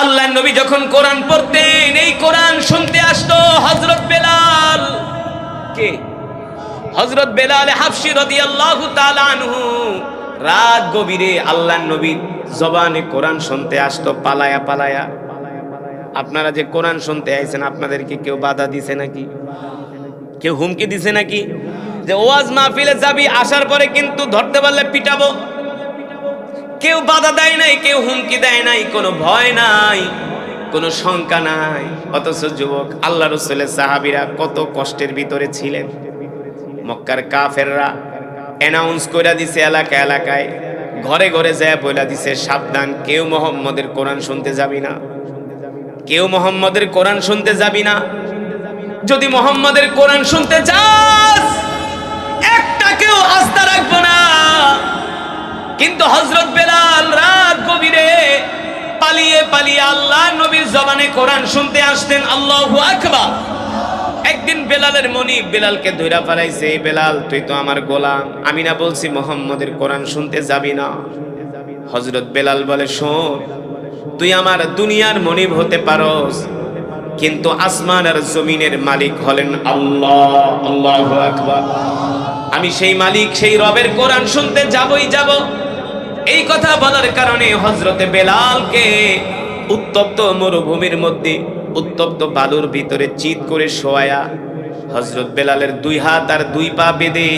আল্লাহর নবী যখন কোরআন পড়তেন, এই কোরআন শুনতে আসতো হযরত বেলাল। কে? হযরত বেলাল হাবশী রাদিয়াল্লাহু তাআলা আনহু। রাত গভীরে আল্লাহর নবীর জবানে কোরআন শুনতে আসতো পালায়া পালায়া। আপনারা যে কোরআন শুনতে আইছেন, আপনাদেরকে কেউ বাধা দিছে নাকি? কেউ হুমকি দিছে নাকি যে ওয়াজ মাহফিলে যাবি, আসার পরে কিন্তু ধরতে পারলে পিটাবো? কেউ বাধা দেয় নাই, কেউ হুমকি দেয় নাই, কোনো ভয় নাই, কোনো শঙ্কা নাই। অথচ যুবক, আল্লাহ রাসূলের সাহাবীরা কত কষ্টের ভিতরে ছিলেন। মক্কার কাফেররা অ্যানাউন্স কইরা দিছে এলাকা এলাকায়, ঘরে ঘরে যায় বইলা দিছে, সাবধান, কেউ মুহাম্মদের কোরআন শুনতে যাবি না, কেউ মুহাম্মদের কোরআন শুনতে যাবি না। যদি মুহাম্মদের কোরআন শুনতে যাস, একটা কেউ আস্থা রাখবো না। কিন্তু হযরত বেলাল রাত গভীরে পালিয়ে পালিয়ে আল্লাহর নবীর জবানে কোরআন শুনতে আসতেন। আল্লাহু আকবার। একদিন বেলালের মনিব বেলালকে ধইরা ফেলাইছে, বেলাল তুই তো আমার গোলাম, আমি না বলছি মুহাম্মদের কোরআন শুনতে যাবি না? হযরত বেলাল বলে, শোন, তুই আমার দুনিয়ার মনিব হতে পারোস, কিন্তু আসমান আর জমিনের মালিক হলেন আল্লাহ। আল্লাহু আকবার। আমি সেই মালিক, সেই রবের কোরআন শুনতে যাবই যাব। এই কথা বলার কারণে হযরতে বেলালকে উত্তপ্ত মরুভূমির মধ্যে, উত্তপ্ত বালুর ভিতরে চিৎ করে শোয়ায়া হযরত বেলালের দুই হাত আর দুই পা বেঁধে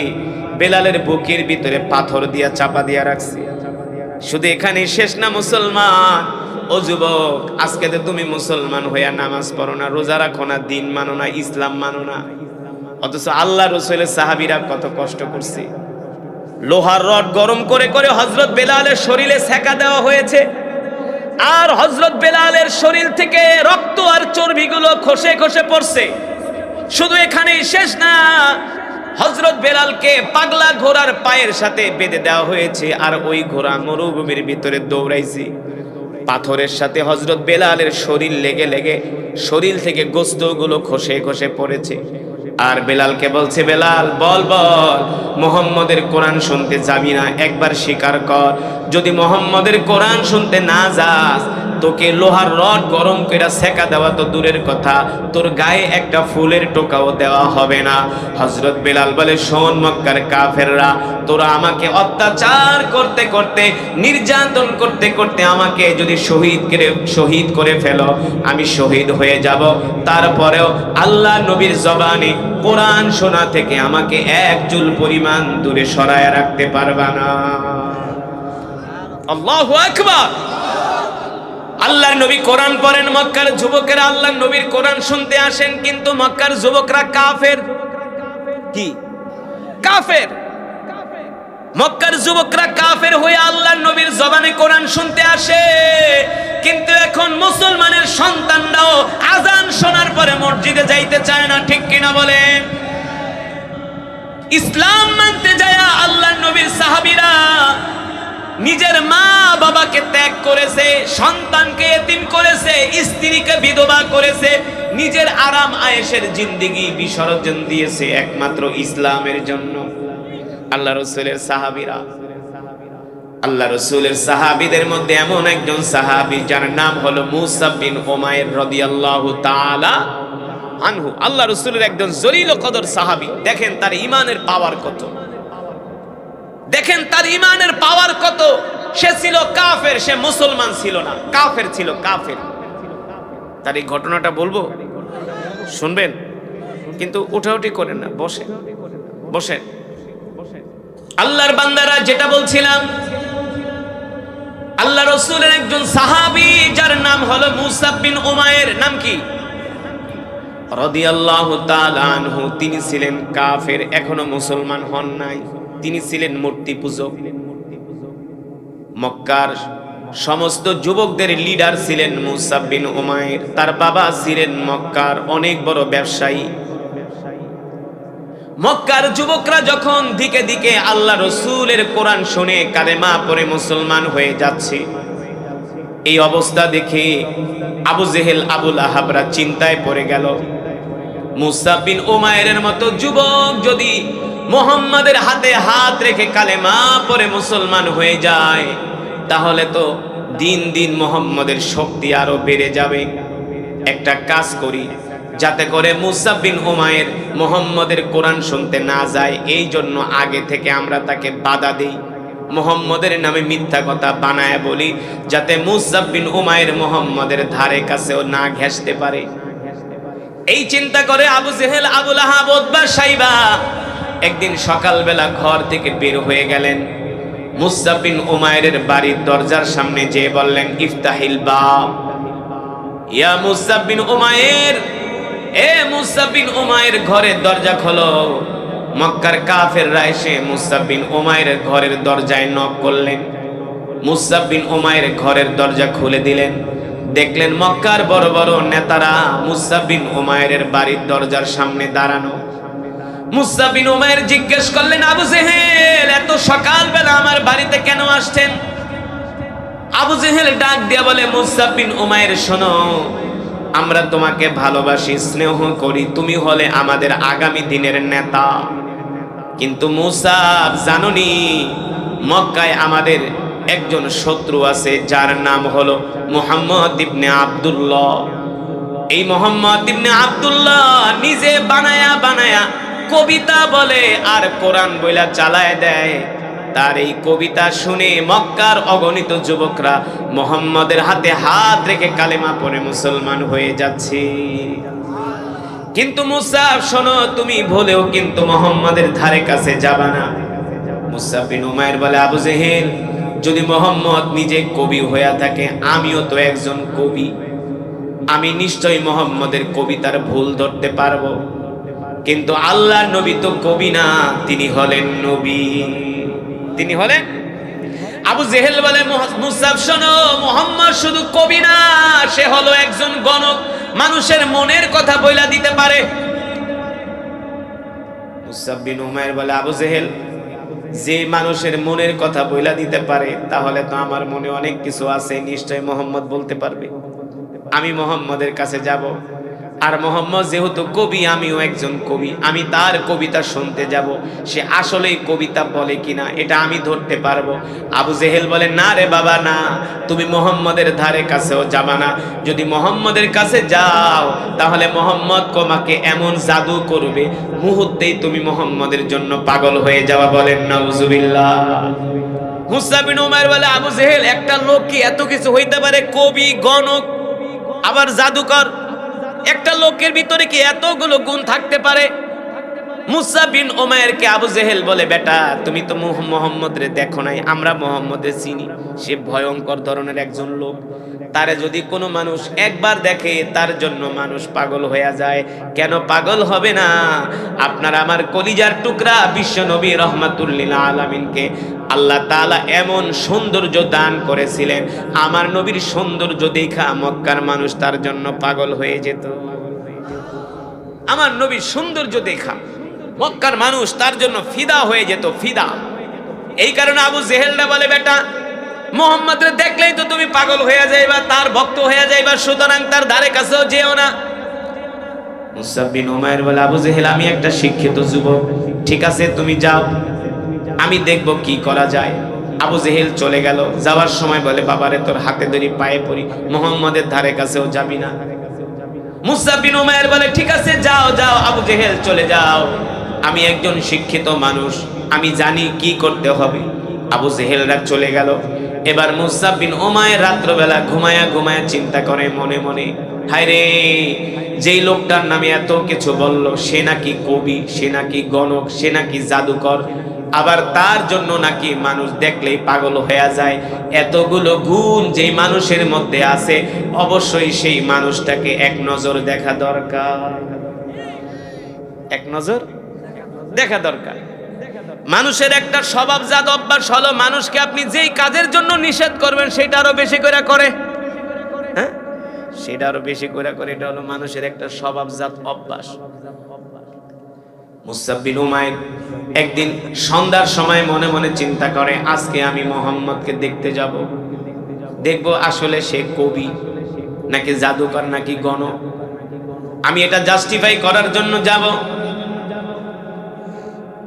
বেলালের বুকের ভিতরে পাথর দিয়া চাপা দিয়া রাখছে। শুধু এখানে শেষ না মুসলমান। ও যুবক, আজকে তো তুমি মুসলমান হইয়া নামাজ পড়ো না, রোজা রাখো না, দিন মানো না, ইসলাম মানো না, অথচ আল্লাহ রাসূলের সাহাবীরা কত কষ্ট করছে। লোহার রড গরম করে করে হযরত বেলালের শরীরে সেকা দেওয়া হয়েছে, আর হযরত বেলালের শরীর থেকে রক্ত আর চর্বিগুলো খসে খসে পড়ছে। শুধু এখানেই শেষ না, হযরত বেলালকে পাগলা ঘোড়ার পায়ের সাথে বেঁধে দেওয়া হয়েছে, আর ওই ঘোড়া মরুভূমির ভিতরে দৌড়াইছে। পাথরের সাথে হযরত বেলালের শরীর লেগে লেগে শরীর থেকে গোশতগুলো খসে খসে পড়েছে। আর বেলালকে বলছে, বেলাল বল বল, মুহাম্মদের কোরআন শুনতে যাবি না? একবার স্বীকার কর, যদি মুহাম্মদের কোরআন শুনতে না যাস, তোকে লোহার রড গরম করে সেকা দেওয়া তো দূরের কথা, তোর গায়ে একটা ফুলের টোকাও দেওয়া হবে না। হযরত বেলাল বলে, শোন মক্কার কাফেররা, তোরা আমাকে অত্যাচার করতে করতে, নির্যাতন করতে করতে আমাকে যদি শহীদ করে ফেলো, আমি শহীদ হয়ে যাব, তারপরেও আল্লাহ নবীর জবানে কোরআন শোনা থেকে আমাকে এক চুল পরিমাণ দূরে সরায় রাখতে পারবা না। আল্লাহু আকবার। আল্লাহর নবী কোরআন পড়েন, মক্কার যুবকেরা আল্লাহর নবীর কোরআন শুনতে আসেন, কিন্তু মক্কার যুবকরা কাফের। কি? কাফের। মক্কার যুবকরা কাফের হয়ে আল্লাহর নবীর জবানে কোরআন শুনতে আসে, কিন্তু এখন মুসলমানের সন্তানরাও আজান শোনার পরে মসজিদে যাইতে চায় না। ঠিক কিনা বলেন? ইসলাম মানতে যায় আল্লাহর নবীর সাহাবীরা নিজের মা বাবাকে ত্যাগ করেছে, সন্তানকে এতিম করেছে, স্ত্রীকে বিধবা করেছে, নিজের আরাম আয়েশের জিন্দেগি বিসর্জন দিয়েছে একমাত্র ইসলামের জন্য। আল্লাহ রাসূলের সাহাবীরা, আল্লাহ রাসূলের সাহাবীদের মধ্যে এমন একজন সাহাবী যার নাম হলো মুসাব বিন উমাইর রাদিয়াল্লাহু তাআলা আনহু। আল্লাহ রাসূলের একজন জলিল কদর সাহাবী। দেখেন তার ঈমানের পাওয়ার কত, দেখেন তার ঈমানের পাওয়ার কত। সে ছিল কাফের, সে মুসলমান ছিল না, কাফের ছিল, কাফের। তার এই ঘটনাটা বলবো, শুনবেন? কিন্তু উঠাউঠি করেন না, বসেন বসেন। আল্লাহর বান্দারা, যেটা বলছিলাম, আল্লাহ রাসূলের একজন সাহাবী যার নাম হলো মুসাব বিন উমাইর, নাম কি? রাদিয়াল্লাহু তাআলা আনহু। তিনি ছিলেন কাফের, এখনো মুসলমান হন নাই। তিনি ছিলেন মূর্তি পূজক। মক্কার সমস্ত যুবকদের লিডার ছিলেন মুসাব বিন উমাইর। তার বাবা ছিলেন মক্কার অনেক বড় ব্যবসায়ী। মক্কার যুবকরা যখন দিকে দিকে আল্লাহ রাসূলের কোরআন শুনে কালেমা পড়ে মুসলমান হয়ে যাচ্ছে, এই অবস্থা দেখে আবু জেহেল, আবুল আহাবরা চিন্তায় পড়ে গেল। মুসাব বিন উমাইরের মতো যুবক যদি মুহাম্মাদের হাতে হাত রেখে কালেমা পড়ে মুসলমান হয়ে যায়, তাহলে তো দিন দিন মুহাম্মদের শক্তি আরো বেড়ে যাবে। একটা কাজ করি, যাতে করে মুসআব বিন উমাইর মুহাম্মদের কোরআন শুনতে না যায়, এই জন্য আগে থেকে আমরা তাকে বাধা দেই, মুহাম্মদের নামে মিথ্যা কথা বানায় বলি, যাতে মুসআব বিন উমাইর মুহাম্মদের ধারে কাছেও না ঘেঁষতে পারে। এই চিন্তা করে আবু জেহেল, আবু লাহাব, উতবা, সাইবা একদিন সকালবেলা ঘর থেকে বের হয়ে গেলেন। মুসআব বিন উমাইরের বাড়ির দরজার সামনে যেয়ে বললেন, ইফতাহিল বাব ইয়া মুসআব বিন উমাইর, এ মুসআব বিন উমাইর ঘরের দরজা খোলো। মক্কার কাফেররা এসে মুসআব বিন উমাইরের ঘরের দরজায় নক করলেন। মুসআব বিন উমাইর ঘরের দরজা খুলে দিলেন। দেখলেন মক্কার বড় বড় নেতারা মুসআব বিন উমাইরের বাড়ির দরজার সামনে দাঁড়ানো। মুসআব বিন উমাইর জিজ্ঞেস করলেন, আবু জেহেল, এত সকালবেলা আমার বাড়িতে কেন আসছেন? আবু জেহেল ডাক দিয়া বলে, মুসআব বিন উমাইর, শোনো, আমরা তোমাকে ভালোবাসি, স্নেহ করি, তুমি হলে আমাদের আগামী দিনের নেতা। কিন্তু মুসআব, জানোনি মক্কায় আমাদের একজন শত্রু আছে, যার নাম হলো মুহাম্মদ ইবনে আব্দুল্লাহ। এই মুহাম্মদ ইবনে আব্দুল্লাহ নিজে বানায়া বানায়া কবিতা বলে আর কোরআন বইলা চালায় দেয়। তার এই কবিতা শুনে মক্কার অগণিত যুবকরা মুহাম্মদের হাতে হাত রেখে কালেমা পড়ে মুসলমান হয়ে যাচ্ছে। কিন্তু মুসআব, শোনো, তুমি ভুলেও কিন্তু মুহাম্মদের ধারে কাছে যাবা না। মুসআব বিন উমাইর বলে, আবু জেহেল, যদি মুহাম্মদ নিজে কবি হয়ে থাকে, আমিও তো একজন কবি, আমি নিশ্চয়ই মুহাম্মদের কবিতার ভুল ধরতে পারবো। কিন্তু আল্লাহর নবী তো কবি না, তিনি হলেন নবী, তিনি হলেন। আবু জেহেল বলে, মুসআব, শোনো, মুহাম্মদ শুধু কবি না, সে হলো একজন গণক, মানুষের মনের কথা বইলা দিতে পারে। মুসআব বিন উমাইর বলে, আবু জেহেল, যে মানুষের মনের কথা বইলা দিতে পারে, তাহলে তো আমার মনে অনেক কিছু আছে, নিশ্চয় মুহাম্মদ বলতে পারবে। আমি মুহাম্মদের কাছে যাব, আর মুহাম্মদ যেহেতু কবি, আমিও একজন কবি, আমি তার কবিতা শুনতে যাব, সে আসলেই কবিতা বলে কিনা এটা আমি ধরতে পারবো। আবু জেহেল বলে, না রে বাবা, না, তুমি মুহাম্মদের ধারে কাছেও যাবা না। যদি মুহাম্মদের কাছে যাও, তাহলে মুহাম্মদ তোমাকে এমন জাদু করবে, মুহূর্তেই তুমি মুহাম্মদের জন্য পাগল হয়ে যাওয়া। বলেন নাউজুবিল্লাহ। মুসআব বিন উমাইর বলে, আবু জেহেল, একটা লোক কি এত কিছু হইতে পারে? কবি, গণক, আবার জাদুকর, একটা লোকের ভিতরে কি এতগুলো গুণ থাকতে পারে? মুসআব বিন উমাইরকে আবু জেহেল বলে, বেটা, তুমি তো মুহাম্মদরে দেখো নাই, আমরা মুহাম্মদরে চিনি, সে ভয়ঙ্কর ধরনের একজন লোক। তারে যদি কোনো মানুষ একবার দেখে, তার জন্য মানুষ পাগল হয়ে যায়। কেন পাগল হবে না? আপনার আমার কলিজার টুকরা বিশ্ব নবী রহমাতুল লিল আলামিনকে আল্লাহ তাআলা এমন সৌন্দর্য দান করেছিলেন, আমার নবীর সৌন্দর্য দেখা মক্কার মানুষ তার জন্য পাগল হয়ে যেত। আমার নবীর সৌন্দর্য দেখা মক্কার মানুষ তার জন্য ফিদা হয়ে যেত, ফিদা। এই কারণে আবু জেহেলরা বলে, বেটা, মুহাম্মদরে দেখলেই তো তুমি পাগল হয়ে যাইবা, তার ভক্ত হয়ে যাইবা, সুতরাং তার ধারে কাছেও যেও না। মুসআব বিন উমাইর বলে, আবু জেহেল, আমি একটা শিক্ষিত যুবক, ঠিক আছে, তুমি যাও, আমি দেখব কি করা যায়। আবু জেহেল চলে গেল। যাওয়ার সময় বলে, বাবারে, তোর হাতে ধরি, পায়ে পড়ি, মুহাম্মদের ধারে কাছেও যাবি না। মুসআব বিন উমাইর বলে, ঠিক আছে, যাও যাও আবু জেহেল, চলে যাও, আমি একজন শিক্ষিত মানুষ, আমি জানি কি করতে হবে। আবু জেহেলরা চলে গেল। এবার মুসআব বিন উমাইর রাত্রবেলা ঘুমায়া ঘুমায়া চিন্তা করে মনে মনে, হায় রে, যেই লোকটার নামে এত কিছু বলল, সে নাকি কবি, সে নাকি গণক, সে নাকি জাদুকর, আবার তার জন্য নাকি মানুষ দেখলেই পাগল হয়ে যায়। এতগুলো গুণ যেই মানুষের মধ্যে আছে, অবশ্যই সেই মানুষটাকে এক নজর দেখা দরকার, এক নজর দেখা দরকার। মানুষের একটা স্বভাবজাত অভ্যাস হলো, মানুষকে আপনি যেই কাজের জন্য নিষেধ করবেন সেটা আরো বেশি করে করে, হ্যাঁ, সেটা আরো বেশি করে করে। এটা হলো মানুষের একটা স্বভাবজাত অভ্যাস। মুসআব বিন উমাইর একদিন সন্ধ্যার সময় মনে মনে চিন্তা করে, আজকে আমি মুহাম্মদকে দেখতে যাব, দেখব আসলে সে কবি নাকি জাদুকর নাকি গণক। আমি এটা জাস্টিফাই করার জন্য যাব।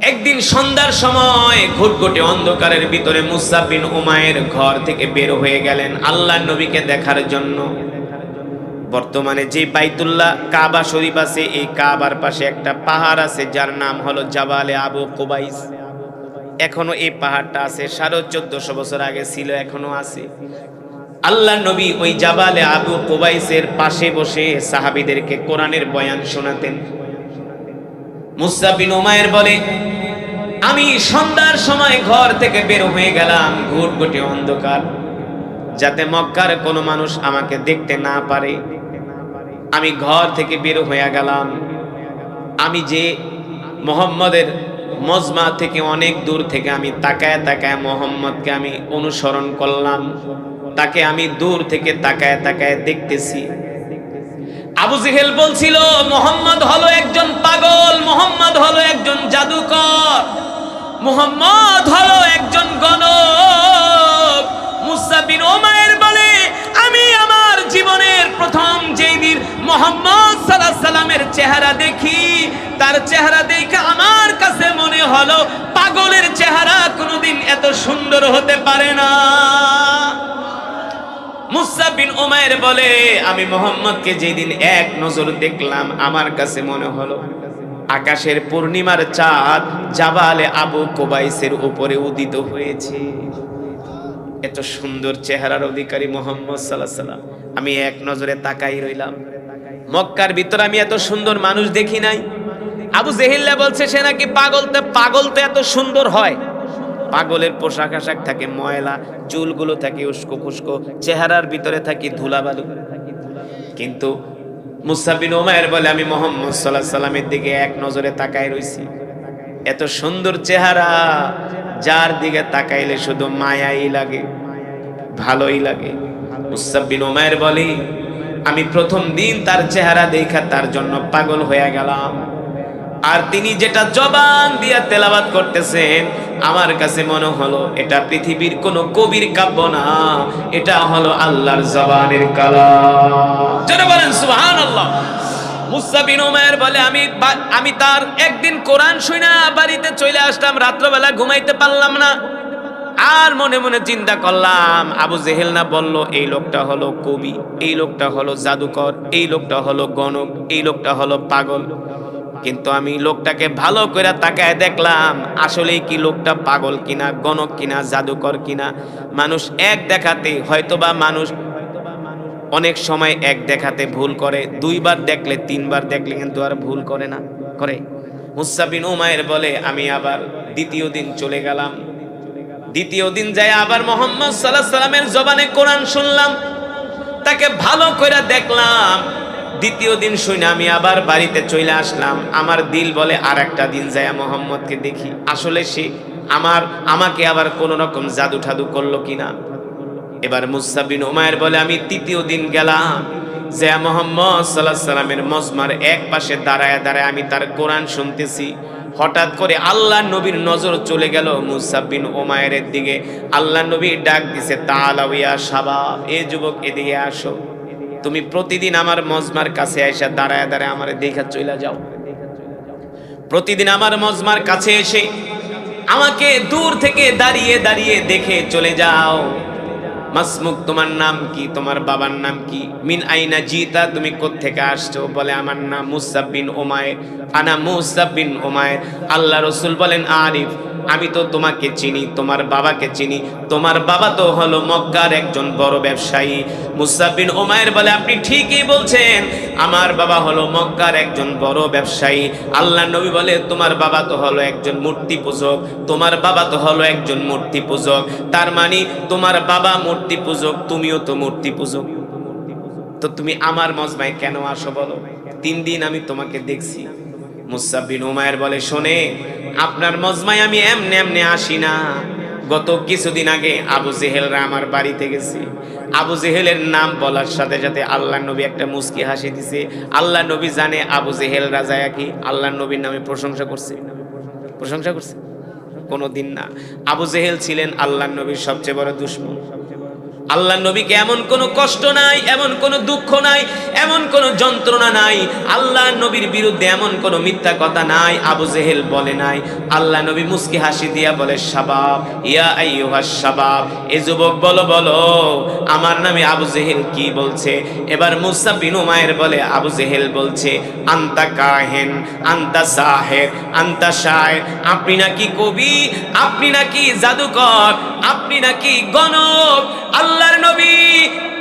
একদিন সন্ধ্যার সময় ঘুটঘুটে অন্ধকারের ভিতরে মুসআব বিন উমাইর ঘর থেকে বের হয়ে গেলেন আল্লাহর নবীকে দেখার জন্য। বর্তমানে যে বাইতুল্লাহ কাবা শরীফ আছে, এই কাবার পাশে একটা পাহাড় আছে যার নাম হলো জাবালে আবু কুবাইস। এখনো এই পাহাড়টা আছে, 1450 বছর আগে ছিল, এখনো আছে। আল্লাহর নবী ওই জাবালে আবু কুবাইসের পাশে বসে সাহাবীদেরকে কোরআনের বয়ান শোনাতেন। মুসআব বিন উমাইর বলে, আমি সন্ধ্যার সময় ঘর থেকে বের হয়ে গেলাম, ঘুটঘুটে অন্ধকার, যাতে মক্কার কোনো মানুষ আমাকে দেখতে না পারে। আমি ঘর থেকে বের হয়ে গেলাম। আমি যে মুহাম্মদের মজমা থেকে অনেক দূর থেকে আমি তাকায় তাকায় মুহাম্মদকে আমি অনুসরণ করলাম, তাকে আমি দূর থেকে তাকায় তাকায় দেখতেছি। আবু জেহেল বলছিল মুহাম্মদ হলো একজন পাগল, মুহাম্মদ হলো একজন জাদুকর, মুহাম্মদ হলো একজন গণক। মুসআব বিন উমাইর বলে, আমি আমার জীবনের প্রথম যেই দিন মুহাম্মদ সাল্লাল্লাহু আলাইহি সাল্লামের চেহারা দেখি, তার চেহারা দেখে আমার কাছে মনে হলো পাগলের চেহারা কোনোদিন এত সুন্দর হতে পারে না। মুসআব বিন উমাইর বলে, আমি মুহাম্মদকে যেদিন এক নজর দেখলাম, আমার কাছে মনে হলো আকাশের পূর্ণিমার চাঁদ জাবালে আবু কুবাইসের উপরে উদিত হয়েছে। এত সুন্দর চেহারার অধিকারী মুহাম্মদ সাল্লাল্লাহু আলাইহি সাল্লাম, আমি এক নজরে তাকাই রইলাম। মক্কার ভিতরে আমি এত সুন্দর মানুষ দেখি নাই। আবু জেহেল্লা বলছে সে নাকি পাগল তো এত সুন্দর হয়। পাগলের পোশাক আশাক থাকে ময়লা, চুলগুলো থাকে উস্কো খুস্কো, চেহারার ভিতরে থাকে ধুলাবালু। কিন্তু মুসআব বিন উমাইর বলে, আমি মুহাম্মদ সাল্লাল্লাহু আলাইহি সাল্লামের দিকে এক নজরে তাকাই রইছি। এত সুন্দর চেহারা, যার দিকে তাকাইলে শুধু মায়াই লাগে, ভালোই লাগে। মুসআব বিন উমাইর বলে, আমি প্রথম দিন তার চেহারা দেখা তার জন্য পাগল হয়ে গেলাম। আর তিনি যেটা জবান দিয়ে তেলাওয়াত করতেছেন, আমার কাছে মনে হলো এটা পৃথিবীর কোনো কবির কাব্য না, এটা হলো আল্লাহর জবানের কালাম। যারা বলেন সুবহানাল্লাহ। মুসআব বিন উমাইর বলে, আমি তার একদিন কোরআন শুনা বাড়িতে চলে আসলাম, রাত্রবেলা ঘুমাইতে পারলাম না। আর মনে মনে চিন্তা করলাম, আবু জেহেল না বলল এই লোকটা হলো কবি, এই লোকটা হলো জাদুকর, এই লোকটা হলো গণক, এই লোকটা হলো পাগল। কিন্তু আমি লোকটাকে ভালো করে তাকায় দেখলাম, আসলেই কি লোকটা পাগল কিনা, গণক কিনা, জাদুকর কিনা। মানুষ এক দেখাতে হয়তোবা মানুষ অনেক সময় এক দেখাতে ভুল করে, দুইবার দেখলে তিনবার দেখলে কিন্তু আর ভুল করে না, করে। মুসআব বিন উমাইর বলে, আমি আবার দ্বিতীয় দিন চলে গেলাম। দ্বিতীয় দিন যায় আবার মুহাম্মদ সাল্লাল্লাহু আলাইহি সাল্লামের জবানে কোরআন শুনলাম, তাকে ভালো করে দেখলাম। দ্বিতীয় দিন শুনে আমি আবার বাড়িতে চলে আসলাম। আমার দিল বলে আর একটা দিন যায় মুহাম্মদকে দেখি, আসলে সে আমাকে আবার কোন রকম জাদু ঠাদু করলো কিনা। এবার মুসআব বিন উমাইর বলে, আমি তৃতীয় দিন গেলাম, যে মুহাম্মদ সাল্লাল্লাহু আলাইহি সাল্লামের মজমার এক পাশে দাঁড়ায় দাঁড়ায় আমি তার কোরআন শুনতেছি। হঠাৎ করে আল্লাহর নবীর নজর চলে গেল মুসআব বিন উমাইরের দিকে। আল্লাহর নবী ডাক দিছে, তাআলাউ ইয়া শাবাব, এ যুবক এদিকে আসো। তুমি প্রতিদিন আমার মজমার কাছে এসে দাঁড়ায় দাঁড়ায় আমারে দেখা চলে যাও। প্রতিদিন আমার মজমার কাছে এসে আমাকে দূর থেকে দাঁড়িয়ে দাঁড়িয়ে দেখে চলে যাও। মাসমুক, তোমার নাম কি, তোমার বাবার নাম কি, মিন আইনা জিতা, তুমি কোত্থেকে আসছো? বলে আমার নাম মুসআব বিন উমাইর, আনা মুসআব বিন উমাইর। আল্লাহ রাসূল বলেন, আরিফ, আমি তো তোমাকে চিনি, তোমার বাবাকে চিনি, তোমার বাবা তো হলো মক্কার একজন বড় ব্যবসায়ী। মুসআব বিন উমাইর বলে, আপনি ঠিকই বলছেন, আমার বাবা হলো মক্কার একজন বড় ব্যবসায়ী। আল্লাহ নবী বলে, তোমার বাবা তো হলো একজন মূর্তি পূজক, তোমার বাবা তো হলো একজন মূর্তি পূজক, তার মানে তোমার বাবা মূর্তি পূজক, তুমিও তো মূর্তি পূজক, তো তুমি আমার মজমায় কেন আসো বলো? 3 দিন আমি তোমাকে দেখছি। মুসআব বিন উমাইর বলে, শোনে, আপনার মজমায় আমি এমনি এমনি আসি না। গত কিছুদিন আগে আবু জেহেলরা আমার বাড়িতে গেছে। আবু জেহেলের নাম বলার সাথে সাথে আল্লাহ নবী একটা মুস্কি হাসি দিছে। আল্লাহ নবী জানে আবু জেহেলরা যায় কি আল্লাহ নবীর নামে প্রশংসা করছে, প্রশংসা করছে? কোনোদিন না। আবু জেহেল ছিলেন আল্লাহ নবীর সবচেয়ে বড় দুশমন। আল্লাহ নবীকে এমন কোনো কষ্ট নাই, এমন কোনো দুঃখ নাই, এমন কোনো যন্ত্রণা নাই, আল্লাহ নবীর বিরুদ্ধে এমন কোনো মিথ্যা কথা নাই আবু জেহেল বলে নাই। আল্লাহ নবী মুস্কি হাসি দিয়া বলে, শাবাব ইয়া আইয়ুহাস শাবাব, এ যুবক বলো বলো আমার নামে আবু জেহেল কি বলছে। এবার মুসা বিন উমাইর বলে, আবু জেহেল বলছে আনতা কাহেন, আনতা সাহের, আনতা শায়ের, আপনি নাকি কবি, আপনি নাকি জাদুকর, আপনি নাকি গণক। আল্লাহর নবী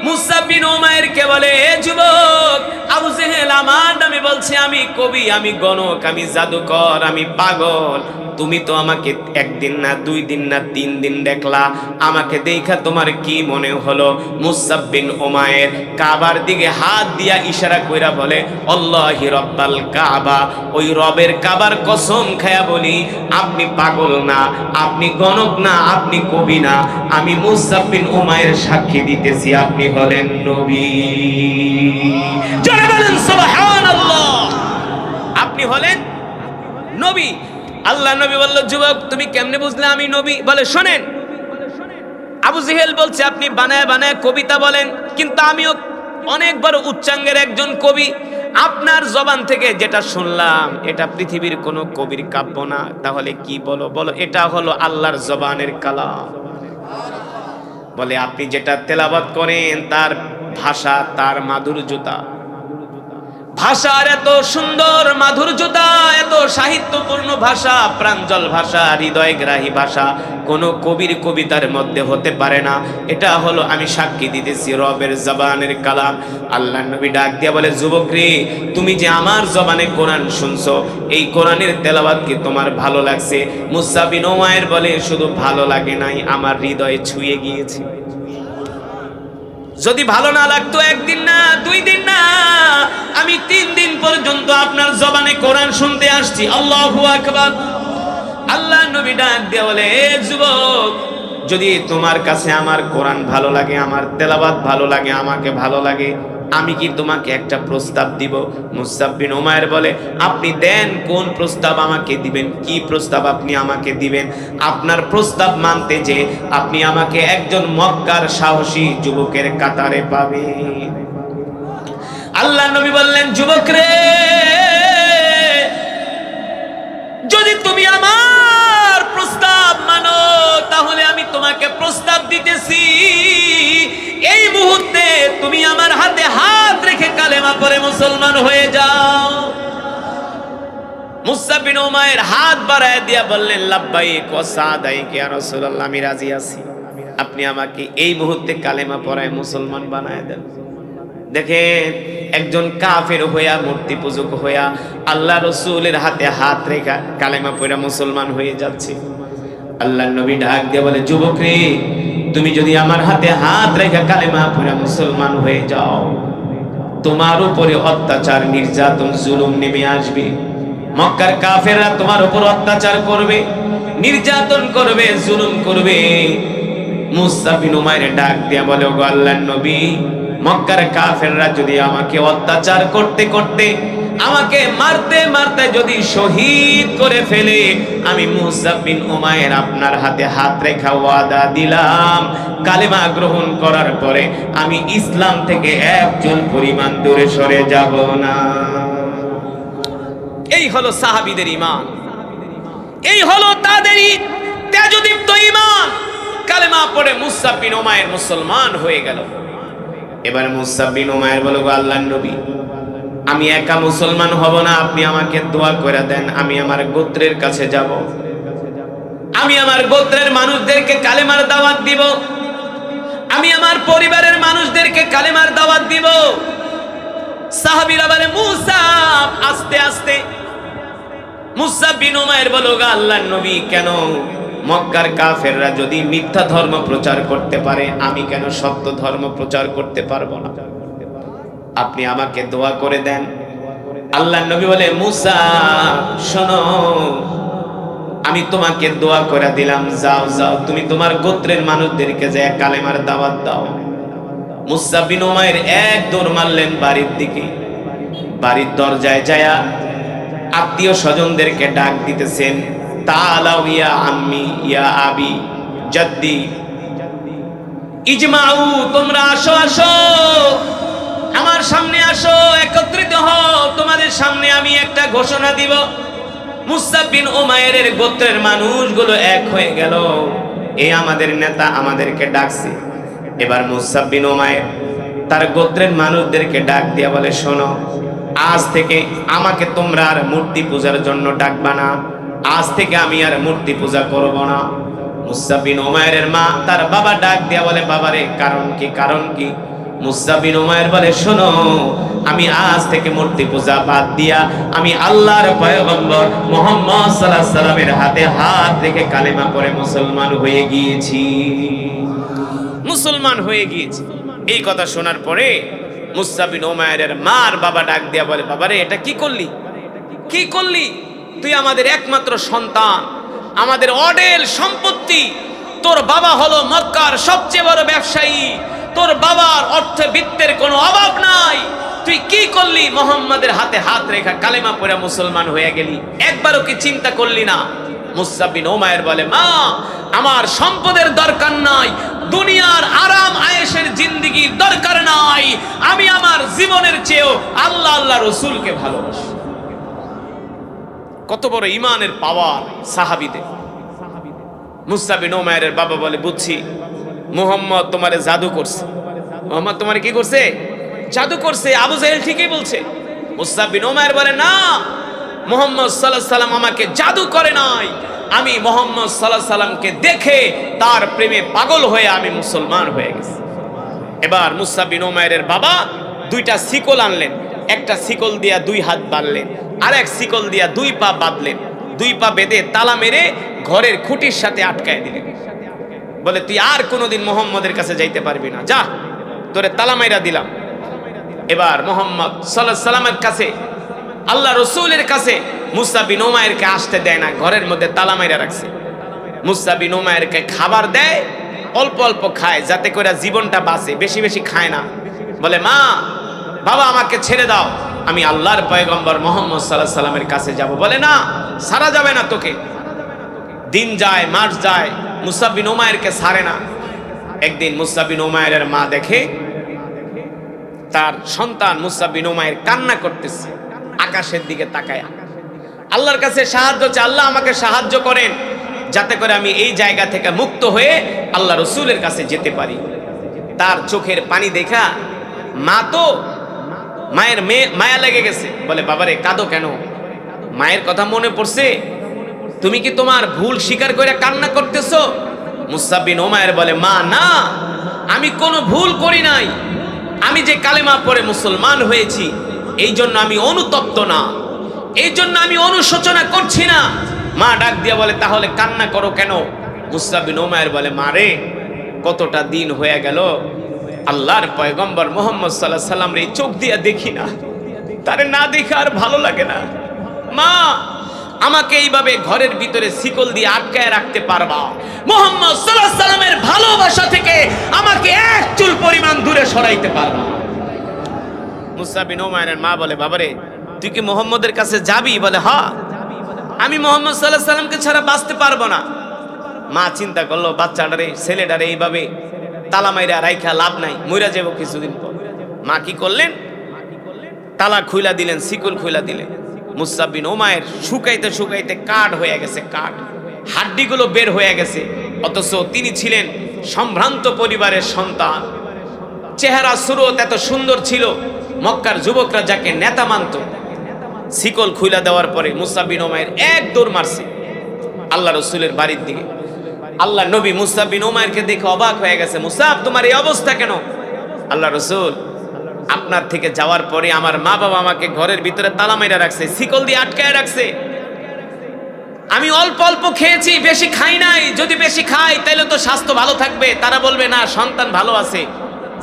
মুসা বিন উমাইরকে বলে, এ যুবক, আবু জেহেল আমার নামে বলছে আমি কবি, আমি গণক, আমি জাদুকর, আমি পাগল। তুমি তো আমাকে একদিন না, 2 দিন না, 3 দিন দেখলা, আমাকে দেখা তোমার কি মনে হলো? মুসা বিন উমাইর কাবার দিকে হাত দিয়া ইশারা কইরা বলে, আল্লাহি রব্বাল কাবা, ওই রবের কাবার কসম খায়া বলি, আপনি পাগল না, আপনি গণক না, আপনি কবি না, আমি মুসা বিন উমাইর সাক্ষী দিতেছি আপনি হলেন নবী। জোরে বলেন সুবহানাল্লাহ, আপনি হলেন নবী। আল্লাহ নবী বলল, যুবক তুমি কেমনে বুঝলে আমি নবী? বলে, শোনেন, আবু জেহেল বলছে আপনি বানায় বানায় কবিতা বলেন, কিন্তু আমিও অনেক বড় উচ্চাঙ্গের একজন কবি। আপনার জবান থেকে যেটা শুনলাম এটা পৃথিবীর কোনো কবির কাব্য না। তাহলে কি বলো? বলো এটা হলো আল্লাহর জবানের কালাম। বলে, আপনি যেটা তেলাওয়াত করেন তার ভাষা, তার মাধুর্যতা, ভাষার এত সুন্দর মাধুর্যতা, এত সাহিত্যপূর্ণ ভাষা, প্রাঞ্জল ভাষা, হৃদয়গ্রাহী ভাষা কোন কবির কবিতার মধ্যে হতে পারে না। এটা হলো আমি সাক্ষী দিতেছি রবের জবানের কালাম। আল্লাহ নবী ডাক দিয়া বলে, যুবক রে, তুমি যে আমার জবানে কোরআন শুনছো, এই কোরআনের তেলাওয়াত কি তোমার ভালো লাগছে? মুসা বিন উমাইর বলে, শুধু ভালো লাগে নাই, আমার হৃদয়ে ছুঁয়ে গিয়েছে। যদি ভালো না লাগতো 1 দিন না, 2 দিন না, আমি 3 দিন পর্যন্ত আপনার জবানে কোরআন শুনতে আসছি। আল্লাহু আকবার। আল্লাহ নবী ডাক দিয়ে বলে, এ যুবক, যদি তোমার কাছে আমার কোরআন ভালো লাগে, আমার তেলাওয়াত ভালো লাগে, আমাকে ভালো লাগে, আমি কি তোমাকে একটা প্রস্তাব দিব? মুসা বিন উমাইর বলে, আপনি দেন, কোন প্রস্তাব আমাকে দিবেন? কি প্রস্তাব আপনি আমাকে দিবেন? আপনার প্রস্তাব মানতে যে আপনি আমাকে একজন মক্কার সাহসী যুবকের কাতারে পাবেন। আল্লাহ নবী বললেন, যুবক রে, যদি তুমি আমার প্রস্তাব মানো তাহলে আমি তোমাকে প্রস্তাব দিতেছি, এই মুহূর্তে তুমি আমার হাতে হাত রেখে কালেমা পড়ে মুসলমান হয়ে যাও। মুসা বিন উমাইর হাত বাড়ায় দিয়া বললেন, লাব্বাইক ওয়া সাদাইক ইয়া রাসূলুল্লাহ, আমি রাজি আছি, আপনি আমাকে এই মুহূর্তে কালেমা পড়ায় মুসলমান বানায় দেন। দেখেন, একজন কাফের হইয়া, মূর্তি পূজক হইয়া আল্লাহ রসুলের হাতে হাত রেখা কালেমা পড়া মুসলমান হয়ে যাচ্ছে। আল্লাহ নবী ডাক দিয়ে বলে, যুবক রে, তুমি যদি আমার হাতে হাত রেখা কালেমা পড়া মুসলমান হয়ে যাও, তোমার উপরে অত্যাচার, নির্যাতন, জুলুম নেমে আসবে। মক্কার কাফেররা তোমার উপর অত্যাচার করবে, নির্যাতন করবে, জুলুম করবে। মুসা বিন উমাইর ডাক দিয়া বলে, ওগো আল্লাহর নবী, মক্কার কাফেররা যদি আমাকে অত্যাচার করতে করতে, আমাকে মারতে মারতে যদি শহীদ করে ফেলে, আমি মুসা বিন উমাইর আপনার হাতে হাত রেখা ওয়াদা দিলাম, কালেমা গ্রহণ করার পরে আমি ইসলাম থেকে একজন পরিমাণ দূরে সরে যাব না। এই হলো সাহাবীদের ঈমান, এই হলো তাদেরই তেজদীপ্ত ঈমান। কালেমা পড়ে মুসা বিন উমাইর মুসলমান হয়ে গেল। এবার মুসা বিন উমাইর বলল, আল্লাহর নবী, আমি একা মুসলমান হব না, আপনি আমাকে দোয়া করে দেন, আমি আমার গোত্রের কাছে যাব, আমি আমার গোত্রের মানুষদেরকে কালেমার দাওয়াত দিব, আমি আমার পরিবারের মানুষদেরকে কালেমার দাওয়াত দিব। সাহাবীরা বলে, মুসা, আস্তে আস্তে। মুসা বিন উমাইর বলল, আল্লাহর নবী, কেন? মক্কার কাফেররা যদি মিথ্যা ধর্ম প্রচার করতে পারে, আমি কেন সত্য ধর্ম প্রচার করতে পারবো না? আপনি আমাকে দোয়া করে দেন। আল্লাহর নবী বলে, মুসা শোনো, আমি তোমাকে দোয়া করে দিলাম, যাও যাও, তুমি তোমার গোত্রের মানুষদেরকে যে কালেমার দাওয়াত দাও। মুসা বিন উমাইর এক দৌড় মারলেন বাড়ির দিকে। বাড়ির দরজায় যায়া আত্মীয় স্বজনদেরকে ডাক দিতেছেন, তাআলাউ ইয়া আম্মি ইয়া আবি জাদ্দি ইজমাউ, তোমরা আসো আসো, আমার সামনে আসো, একত্রিত হও, তোমাদের সামনে আমি একটা ঘোষণা দিব। মুসআব বিন উমাইরের গোত্রের মানুষগুলো এক হয়ে গেল। এই আমাদের নেতা আমাদেরকে ডাকছে। এবার মুসআব বিন উমাইর তার গোত্রের মানুষদেরকে ডাক দিয়া বলে, শোনো, আজ থেকে আমাকে তোমরা আর মূর্তি পূজার জন্য ডাকবা না। আজ থেকে আমি আর মূর্তি পূজা করব না। মুসআব বিন উমাইরের মা তার বাবা ডাক দিয়া বলে, বাবারে কারণ কি, কারণ কি? মুসআব বিন উমাইর বলে, শোনো, আমি আজ থেকে মূর্তি পূজা বাদ দিয়া আমি আল্লাহর পয়গম্বর মুহাম্মদ সাল্লাল্লাহু আলাইহি সাল্লামের হাতে হাত রেখে কালেমা পড়ে মুসলমান হয়ে গিয়েছি, মুসলমান হয়ে গিয়েছি। এই কথা শোনার পরে মুসআব বিন উমাইরের মার বাবা ডাক দিয়া বলে, বাবারে এটা কি করলি, কি করলি? তুই আমাদের একমাত্র সন্তান, আমাদের অঢেল সম্পত্তি। তোর বাবা হলো মক্কার সবচেয়ে বড় ব্যবসায়ী, তোর বাবার অর্থে বিত্তের কোনো অভাব নাই। তুই কি করলি? মুহাম্মাদের হাতে হাত রেখা কালেমা পড়ে মুসলমান হয়ে গেলি, একবারও কি চিন্তা করলি না? মুসআব বিন উমাইর বলে, মা, আমার সম্পদের দরকার নাই, দুনিয়ার আরাম আয়েশের জিন্দেগির দরকার নাই, আমি আমার জীবনের চেয়েও আল্লাহ আল্লাহ রসুলকে ভালোবাসি। কত বড় ইমানের পাওয়ার সাহাবীদের। মুসআব বিন উমাইরের বাবা বলে, বুঝছি, মুহাম্মদ তোমারে জাদু করছে। মুহাম্মদ তোমারে কি করছে? জাদু করছে। আবু জাহেল ঠিকই বলছে। মুসআব বিন উমাইর বলে, না, মুহাম্মদ সাল্লাল্লাহু আলাইহি সাল্লাম আমাকে জাদু করে নাই, আমি মুহাম্মদ সাল্লাল্লাহু আলাইহি সাল্লামকে দেখে তার প্রেমে পাগল হয়ে আমি মুসলমান হয়ে গেছি। এবার মুসআব বিন উমাইরের বাবা দুইটা শিকল আনলেন, একটা শিকল দিয়া দুই হাত বাঁধলেন, আর এক শিকল দিয়া দুই পা বাঁধলেন। দুই পা বেঁধে তালা মেরে ঘরের খুঁটির সাথে আটকায় দিলেন। বলে, তুই আর কোনোদিন মুহাম্মদের কাছে যাইতে পারবি না, যা, তোরে তালা মাইরা দিলাম। এবার মুহাম্মদ সাল্লাল্লাহু আলাইহি সাল্লামের কাছে, আল্লাহ রসুলের কাছে মুসআব বিন উমাইরকে আসতে দেয় না, ঘরের মধ্যে তালা মাইরা রাখছে। মুসআব বিন উমাইরকে খাবার দেয়, অল্প অল্প খায় যাতে করে জীবনটা বাঁচে, বেশি বেশি খায় না। বলে, মা, বাবা, আমাকে ছেড়ে দাও, আমি আল্লাহর পয়গম্বর মুহাম্মদ সাল্লাল্লাহু আলাইহি সাল্লামের কাছে যাব। বলে, না, সারা যাবে না তোকে। দিন যায়, মাস যায়, মুসআব বিন উমাইরকে ছাড়ে না। একদিন মুসআব বিন উমাইরের মা দেখে তার সন্তান মুসআব বিন উমাইর কান্না করতেছে, আকাশের দিকে তাকায় আল্লাহর কাছে সাহায্য চায়, আল্লাহ আমাকে সাহায্য করেন যাতে করে আমি এই জায়গা থেকে মুক্ত হয়ে আল্লাহ রসুলের কাছে যেতে পারি। তার চোখের পানি দেখা মা তো মায়ের মায়া লেগে গেছে। বলে, বাবারে কাঁদো কেন? মায়ের কথা মনে পড়ছে? তুমি কি তোমার ভুল স্বীকার করে কান্না করতেছো? মুসআব বিন উমাইর বলে, মা, না, আমি কোনো ভুল করি নাই, আমি যে কালেমা পড়ে মুসলমান হয়েছি এই জন্য আমি অনুতপ্ত না, এই জন্য আমি অনুশোচনা করছি না। মা ডাক দিয়া বলে, তাহলে কান্না করো কেন? মুসআব বিন উমাইর বলে, মা রে, কতটা দিন হয়ে গেল আল্লাহর পয়গম্বর মুহাম্মদ সাল্লাল্লাহু আলাইহি সাল্লাম রে চোখ দিয়া দেখি না, তারে না দেখে আর ভালো লাগে না। মা, আমাকে এইভাবে ঘরের ভিতরে শিকল দিয়ে আটকায় রাখতে পারবা? মুহাম্মদ সাল্লাল্লাহু আলাইহি সাল্লামের ভালোবাসা থেকে আমাকে এক চুল পরিমাণ দূরে সরাইতে পারবা? মুসআব বিন উমাইরের মা বলে, বাবারে, তুই কি মুহাম্মদের কাছে যাবি? বলে, হ্যাঁ, আমি মুহাম্মদ সাল্লাল্লাহু আলাইহি সাল্লামকে ছাড়া বাঁচতে পারবো না। মা চিন্তা করলো, বাচ্চাটারে, ছেলেটারে এইভাবে তালা মাইরা রাইখা লাভ নাই, মইরা যাবো কিছুদিন পর। মা কি করলেন? তালা খুইলা দিলেন, শিকল খুইলা দিলেন। মুসআব বিন উমাইর শুকাইতে শুকাইতে কাঠ হয়ে গেছে, কাঠ, হাড্ডিগুলো বের হয়ে গেছে। অথচ তিনি ছিলেন সম্ভ্রান্ত পরিবারের সন্তান, চেহারা সুরত এত সুন্দর ছিল, মক্কার যুবকরা যাকে নেতা মানত। শিকল খুইলা দেওয়ার পরে মুসআব বিন উমাইর এক দৌড় মারছে আল্লাহ রসুলের বাড়ির দিকে। আল্লাহ নবী মুসআব বিন উমাইরকে দেখে অবাক হয়ে গেছে। মুসআব, তোমার এই অবস্থা কেন? আল্লাহ রসুল, আপনার থেকে যাওয়ার পরে আমার মা বাবা আমাকে ঘরের ভিতরে তালা মাইরা রাখছে, শিকল দিয়ে আটকায় রাখছে। আমি অল্প অল্প খেয়েছি, বেশি খাই নাই। যদি বেশি খাই তাহলে তো স্বাস্থ্য ভালো থাকবে, তারা বলবে না সন্তান ভালো আছে,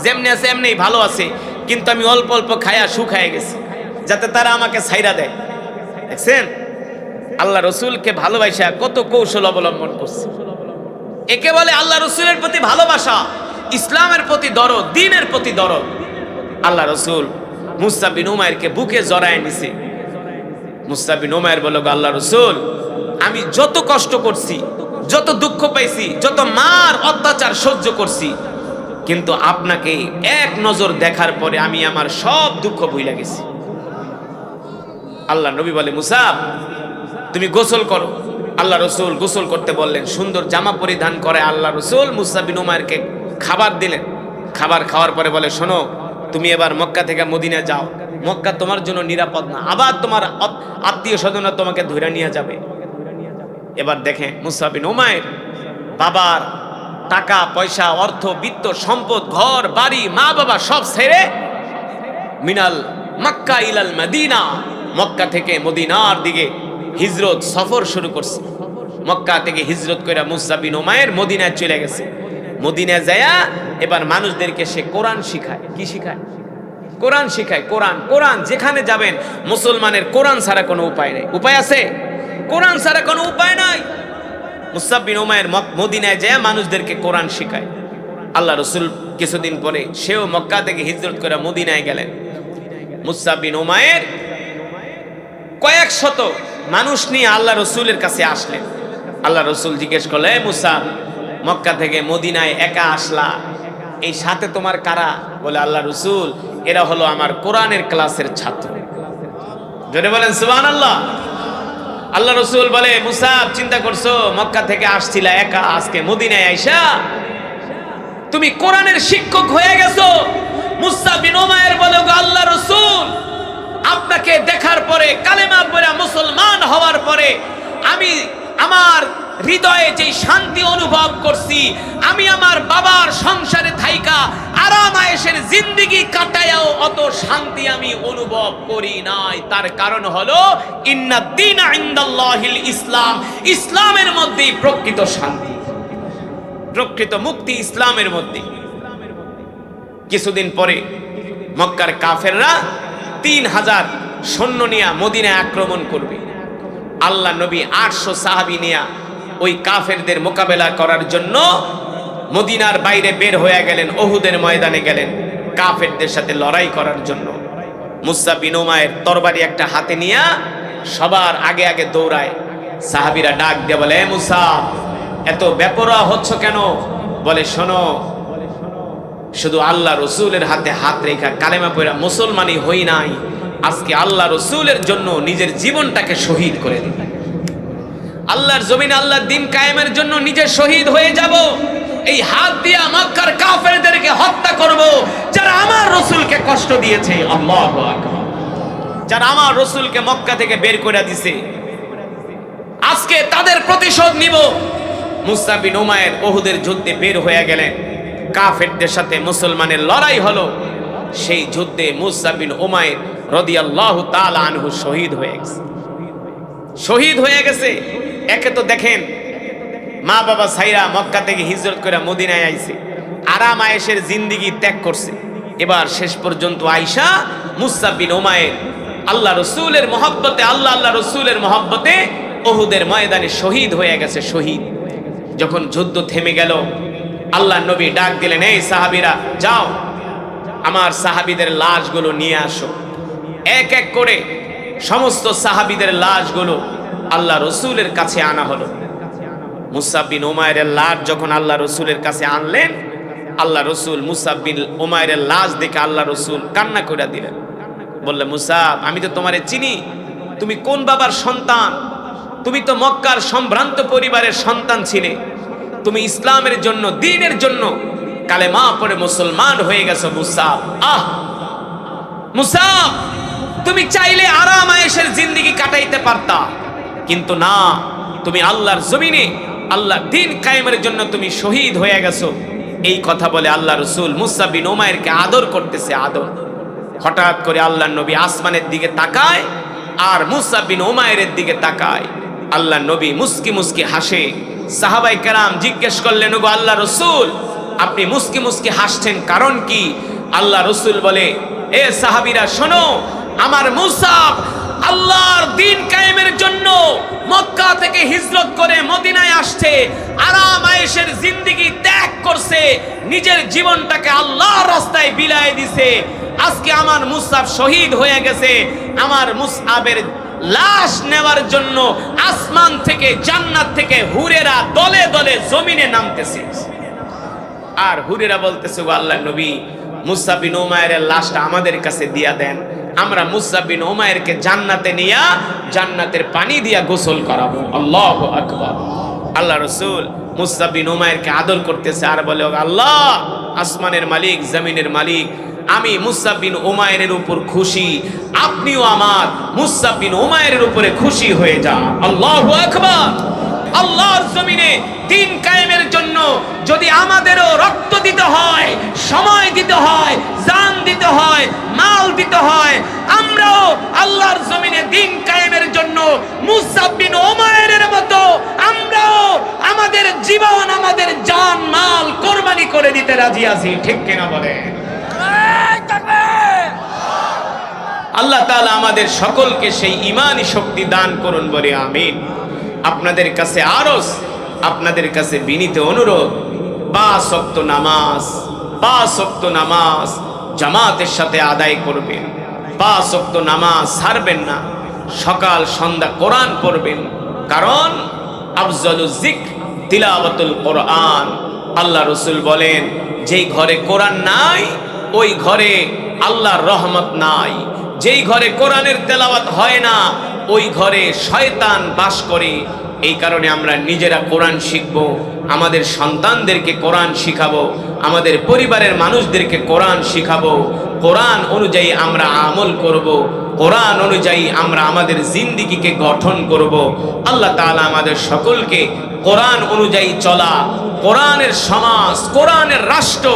যেমনি আছে এমনি ভালো আছে। কিন্তু আমি অল্প অল্প খায়া শুকায় গেছি যাতে তারা আমাকে ছাইরা দেয়। দেখছেন আল্লাহ রসুলকে ভালোবাসা কত কৌশল অবলম্বন করছে। একে বলে আল্লাহ রসুলের প্রতি ভালোবাসা, ইসলামের প্রতি দরদ, দ্বীনের প্রতি দরদ। আল্লাহ রসুল মুসআব বিন উমাইরকে বুকে জড়ায় নিছে। মুসআব বিন উমাইর বলল, আল্লাহ রসুল, আমি যত কষ্ট করছি, যত দুঃখ পাইছি, যত মার অত্যাচার সহ্য করছি, কিন্তু আপনাকে এক নজর দেখার পরে আমি আমার সব দুঃখ ভুলে গেছি। আল্লাহ নবী বলে, মুসা তুমি গোসল করো। আল্লাহ রসুল গোসল করতে বললেন, সুন্দর জামা পরিধান করে আল্লাহ রসুল মুসা বিন উমাইরকে খাবার দিলেন। খাবার খাওয়ার পরে বলে, শোনো তুমি এবার মক্কা থেকে মদিনা যাও, মক্কা তোমার জন্য নিরাপদ না, আবার তোমার আত্মীয় স্বজনরা তোমাকে ধরে নিয়ে যাবে। এবার দেখেন মুসা বিন উমাইর বাবার টাকা পয়সা, অর্থ বিত্ত সম্পদ, ঘর বাড়ি, মা বাবা সব ছেড়ে মিনাল মক্কা ইলাল মদিনা, মক্কা থেকে মদিনার দিকে হিজরত সফর শুরু করছে। মক্কা থেকে হিজরত করে মুসা বিন উমাইর মদিনায় চলে গেছে। মদিনায় যায়া এবার মানুষদেরকে সে কোরআন শিখায়। কি শিখায়? কোরআন শিখায়। কোরআন কোরআন যেখানে যাবেন মুসলমানের কোরআন ছাড়া কোনো উপায় নেই। উপায় আছে? কোরআন ছাড়া কোনো উপায় নাই। মুসা বিন উমাইর মদিনায় যায় মানুষদেরকে কোরআন শিখায়। আল্লাহ রসুল কিছুদিন পরে সেও মক্কা থেকে হিজরত করে মদিনায় গেলেন। মুসা বিন উমাইর কয়েক শত মানুষ নিয়ে আল্লাহ রসুলের কাছে আসলেন। আল্লাহ রসুল জিজ্ঞেস করলে, মুসা মক্কা থেকে মদিনায় একা আসলা, এই সাথে তোমার কারা? বলে, আল্লাহ রসুল এরা হলো আমার কোরআনের ক্লাসের ছাত্র। জোরে বলেন সুবহানাল্লাহ। আল্লাহ রসুল বলে, মুসা চিন্তা করছো মক্কা থেকে আসছিলা একা, আজকে মদিনায় আইসা তুমি কোরআনের শিক্ষক হয়ে গেছো। মুসা বিন উমাইর বলে, আল্লাহ রসুল আপনাকে দেখার পরে, কালেমা পড়ে মুসলমান হওয়ার পরে আমি আমার হৃদয়ে যে শান্তি অনুভব করছি, আমি আমার বাবার সংসারে থাইকা আরাম আয়েশের জিন্দেগি কাটায়াও অত শান্তি আমি অনুভব করি নাই। তার কারণ হলো ইন্নাদ দীনা ইনদাল্লাহিল ইসলাম, ইসলামের মধ্যেই প্রকৃত শান্তি, প্রকৃত মুক্তি ইসলামের মধ্যে। কিছুদিন পরে মক্কার কাফেররা 3000 সৈন্য নিয়ে মদিনায় আক্রমণ করবে। আল্লাহ নবী 800 সাহাবী নিয়ে ওই কাফেরদের মোকাবেলা করার জন্য মদিনার বাইরে বের হয়ে গেলেন, উহুদের ময়দানে গেলেন কাফেরদের সাথে লড়াই করার জন্য। মুসা বিন উমাইর তরবারি একটা হাতে নিয়ে সবার আগে আগে দৌড়ায়। সাহাবীরা ডাক দিয়ে বলে, মুসা এত বেপরোয়া হচ্ছ কেন? বলে, শোনো, শুধু আল্লাহ রসুলের হাতে হাত রেখা কালেমা পড়া মুসলমানই হই নাই, আজকে আল্লাহ রসুলের জন্য নিজের জীবনটাকে শহীদ করে দিই। আল্লাহর জমিনে আল্লাহর দ্বীন কায়েমের জন্য নিজে শহীদ হয়ে যাব। এই হাত দিয়া মক্কার কাফেরদেরকে হত্যা করব যারা আমার রসুলকে কষ্ট দিয়েছে। আল্লাহু আকবার। যারা আমার রসুলকে মক্কা থেকে বের করে দিয়েছে, আজকে তাদের প্রতিশোধ নিব। মুসা বিন উমাইর উহুদের যুদ্ধে বের হয়ে গেলেন। কাফেরদের সাথে মুসলমানের লড়াই হলো। সেই যুদ্ধে মুসা বিন উমাইর রাদিয়াল্লাহু তাআলা আনহু শহীদ হয়ে গেছে। শহীদ হয়ে গেছে। একে তো দেখেন মা বাবা ছাইরা মক্কা থেকে হিজরত করে মদিনায় আইছে, আরাম আয়েশের জিন্দেগি ত্যাগ করছে। এবার শেষ পর্যন্ত আয়েশা মুসা বিন উমাইর আল্লাহ রসুলের মহব্বতে, আল্লাহ রসুলের মহব্বতে উহুদের ময়দানে শহীদ হয়ে গেছে। শহীদ। যখন যুদ্ধ থেমে গেল, আল্লাহ নবী ডাক দিলেন, এই সাহাবীরা যাও, আমার সাহাবীদের লাশগুলো নিয়ে আসো। এক এক করে সমস্ত সাহাবীদের লাশগুলো আল্লাহ রসুলের কাছে আনা হলো। মুসা বিন উমাইরের লাশ যখন আল্লাহ রসুলের কাছে আনলেন, আল্লাহ রসুল মুসা বিন উমাইরের লাশ দেখে আল্লাহ রসুল কান্না করে দিলেন। বললে, মুসা আমি তো তোমারে চিনি, তুমি কোন বাবার সন্তান? তুমি তো মক্কার সম্ভ্রান্ত পরিবারের সন্তান ছিলে। তুমি ইসলামের জন্য, দ্বীনের জন্য কালেমা পড়ে মুসলমান হয়ে গেছো। মুসা, আহ মুসা, তুমি চাইলে আরাম আয়েশের জিন্দেগি কাটাইতে পারতা, কিন্তু না, তুমি আল্লাহর জমিনে আল্লাহর দ্বীন কায়েমের জন্য তুমি শহীদ হয়ে গেছো। এই কথা বলে আল্লাহ রসুল মুসা বিন উমাইরকে আদর করতেছে। আদর। হঠাৎ করে আল্লাহ নবী আসমানের দিকে তাকায় আর মুসা বিন উমাইরের দিকে তাকায়। আল্লাহ নবী মুস্কি মুস্কি হাসে। সাহাবাই কেরাম জিজ্ঞেস করলেন, ওগো আল্লাহ রসুল, আপনি মুস্কি মুস্কি হাসছেন, কারণ কি? আল্লাহ রসুল বলে, এ সাহাবীরা শোনো, আমার মুসাব আল্লাহর দ্বীন কায়েমের জন্য মক্কা থেকে হিজরত করে মদিনায় আসছে, আরাম আয়েশের জিন্দেগি ত্যাগ করছে, নিজের জীবনটাকে আল্লাহর রাস্তায় বিলায় দিছে। আজকে আমার মুসাব শহীদ হয়ে গেছে। আমার মুসাবের লাশ নেওয়ার জন্য আসমান থেকে, জান্নাত থেকে হুরেরা দলে দলে জমিনে নামতেছে। আর হুরেরা বলতেছে, ও আল্লাহর নবী, মুসা বিন উমাইরের লাশটা আমাদের কাছে দিয়া দেন, আমরা মুসা বিন উমাইরকে জান্নাতে নিয়া জান্নাতের পানি দিয়া গোসল করাবো। আল্লাহু আকবার। আল্লাহ রাসূল মুসা বিন উমাইরকে আদর করতেছে আর বলে, ও আল্লাহ, আসমানের মালিক, জমিনের মালিক, আমি মুসা বিন উমাইরের উপর খুশি, আপনিও আমার মুসা বিন উমাইরের উপরে খুশি হয়ে যান। আল্লাহু আকবার। আল্লাহর জমিনে দিন কায়েমের জন্য যদি আমাদেরও রক্ত দিতে হয়, সময় দিতে হয়, জান দিতে হয়, মাল দিতে হয়, আমরাও আল্লাহর জমিনে দিন কায়েমের জন্য মুসা বিন উমাইরের মতো আমরাও আমাদের জীবন, আমাদের জান মাল কোরবানি করে দিতে রাজি আছি। ঠিক কিনা বলে? আল্লাহ তাআলা আমাদের সকলকে সেই ঈমানি শক্তি দান করুন বলে আমিন। আপনাদের কাছে আরজ, আপনাদের কাছে বিনীত অনুরোধ, 5 ওয়াক্ত নামাজ, 5 ওয়াক্ত নামাজ জামাতের সাথে আদায় করবেন। 5 ওয়াক্ত নামাজ ছাড়বেন না। সকাল সন্ধ্যা কোরআন পড়বেন, কারণ আফজালুজ যিকর তিলাওয়াতুল কোরআন। আল্লাহ রাসূল বলেন, যেই ঘরে কোরআন নাই ওই ঘরে আল্লাহর রহমত নাই। যেই ঘরে কোরআনের তেলাওয়াত হয় না ওই ঘরে শয়তান বাস করে। এই কারণে আমরা নিজেরা কোরআন শিখব, আমাদের সন্তানদেরকে কোরআন শিখাবো, আমাদের পরিবারের মানুষদেরকে কোরআন শিখাবো। কোরআন অনুযায়ী আমরা আমল করব, কোরআন অনুযায়ী আমরা আমাদের জিন্দেগিকে গঠন করব। আল্লাহ তাআলা আমাদের সকলকে কোরআন অনুযায়ী চলা, কোরআনের সমাজ, কোরআনের রাষ্ট্র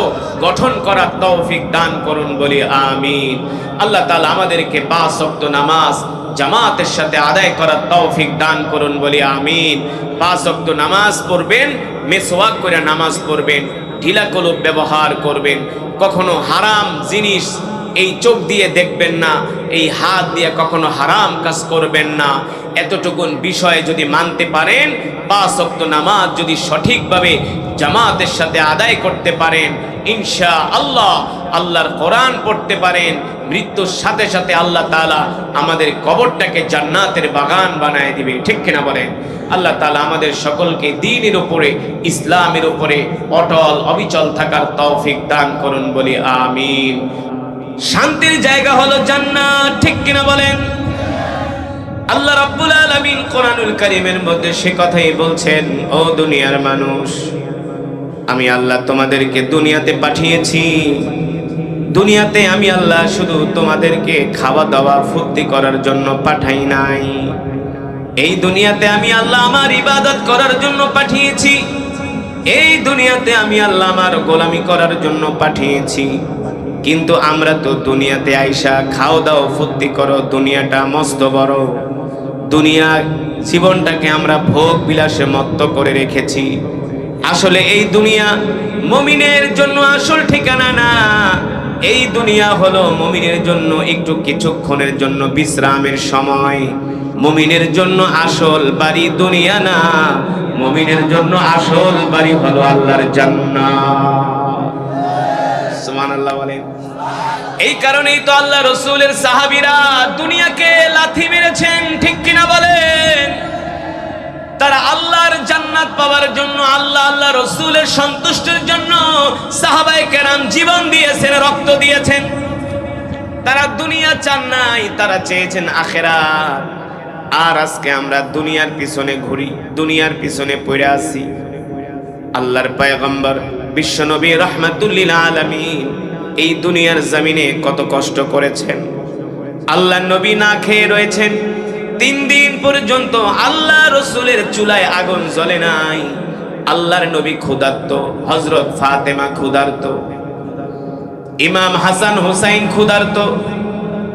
গঠন করার তৌফিক দান করুন বলি আমিন। আল্লাহ তাআলা আমাদেরকে 5 ওয়াক্ত নামাজ জামাতের সাথে আদায় করার তৌফিক দান করুন বলি আমিন। 5 ওয়াক্ত নামাজ পড়বেন, মিসওয়াক করে নামাজ পড়বেন, ঢিলা কলব ব্যবহার করবেন, কখনো হারাম জিনিস এই চোখ দিয়ে দেখবেন না, এই হাত দিয়ে কখনো হারাম কাজ করবেন না। এতটুকুন বিষয়ে যদি মানতে পারেন, 5 ওয়াক্ত নামাজ যদি সঠিকভাবে জামাতের সাথে আদায় করতে পারেন, ইনশাআল্লাহ আল্লাহর কোরআন পড়তে পারেন, মৃত্যুর সাথে সাথে আল্লাহ তাআলা আমাদের কবরটাকে জান্নাতের বাগান বানায় দিবে। ঠিক কিনা বলেন? আল্লাহ তাআলা আমাদের সকলকে দ্বীনের উপরে, ইসলামের উপরে অটল অবিচল থাকার তৌফিক দান করুন বলি আমিন। শান্তির জায়গা হলো জান্নাত। ঠিক কিনা বলেন? আল্লাহ রাব্বুল আলামিন কোরআনুল কারীমের মধ্যে সে কথাই বলছেন, ও দুনিয়ার মানুষ, আমি আল্লাহ তোমাদেরকে দুনিয়াতে পাঠিয়েছি। দুনিয়াতে আমি আল্লাহ শুধু তোমাদেরকে খাওয়া দাওয়া ফুর্তি করার জন্য পাঠাই নাই। এই দুনিয়াতে আমি আল্লাহ আমার ইবাদত করার জন্য পাঠিয়েছি। এই দুনিয়াতে আমি আল্লাহ আমার গোলামি করার জন্য পাঠিয়েছি। কিন্তু আমরা তো দুনিয়াতে আইসা খাও দাও ফুর্তি করো, দুনিয়াটা মস্ত বড়, দুনিয়া জীবনটাকে আমরা ভোগ বিলাসে মত্ত করে রেখেছি। আসলে এই দুনিয়া মুমিনের জন্য আসল ঠিকানা না। এই দুনিয়া হলো মুমিনের জন্য একটু কিছুক্ষণের জন্য বিশ্রামের সময়। মুমিনের জন্য আসল বাড়ি দুনিয়া না, মুমিনের জন্য আসল বাড়ি হলো আল্লাহর জান্নাত। সুবহানাল্লাহ বলেন। এই কারণেই তো আল্লাহ রাসূলের সাহাবীরা দুনিয়াকে লাথি মেরেছেন। ঠিক কিনা বলেন? তারা আল্লাহর জান্নাত পাওয়ার জন্য, আল্লাহ রাসূলের সন্তুষ্টির জন্য সাহাবায়ে কেরাম জীবন দিয়েছেন, রক্ত দিয়েছেন। তারা দুনিয়া চান নাই, তারা চেয়েছেন আখিরাত। আর আজকে আমরা দুনিয়ার পিছনে ঘুরি, দুনিয়ার পিছনে পড়ে আছি। আল্লাহর পয়গম্বর বিশ্বনবী রাহমাতুল লিল আলামিন এই দুনিয়ার জমিনে কত কষ্ট করেছেন। আল্লাহর নবী না খেয়ে রয়েছেন 3 দিন পর্যন্ত। আল্লাহ রাসূলের চুলায় আগুন জ্বলে নাই। আল্লাহর নবী ক্ষুধার্ত, হযরত ফাতেমা ক্ষুধার্ত, ইমাম হাসান হুসাইন ক্ষুধার্ত,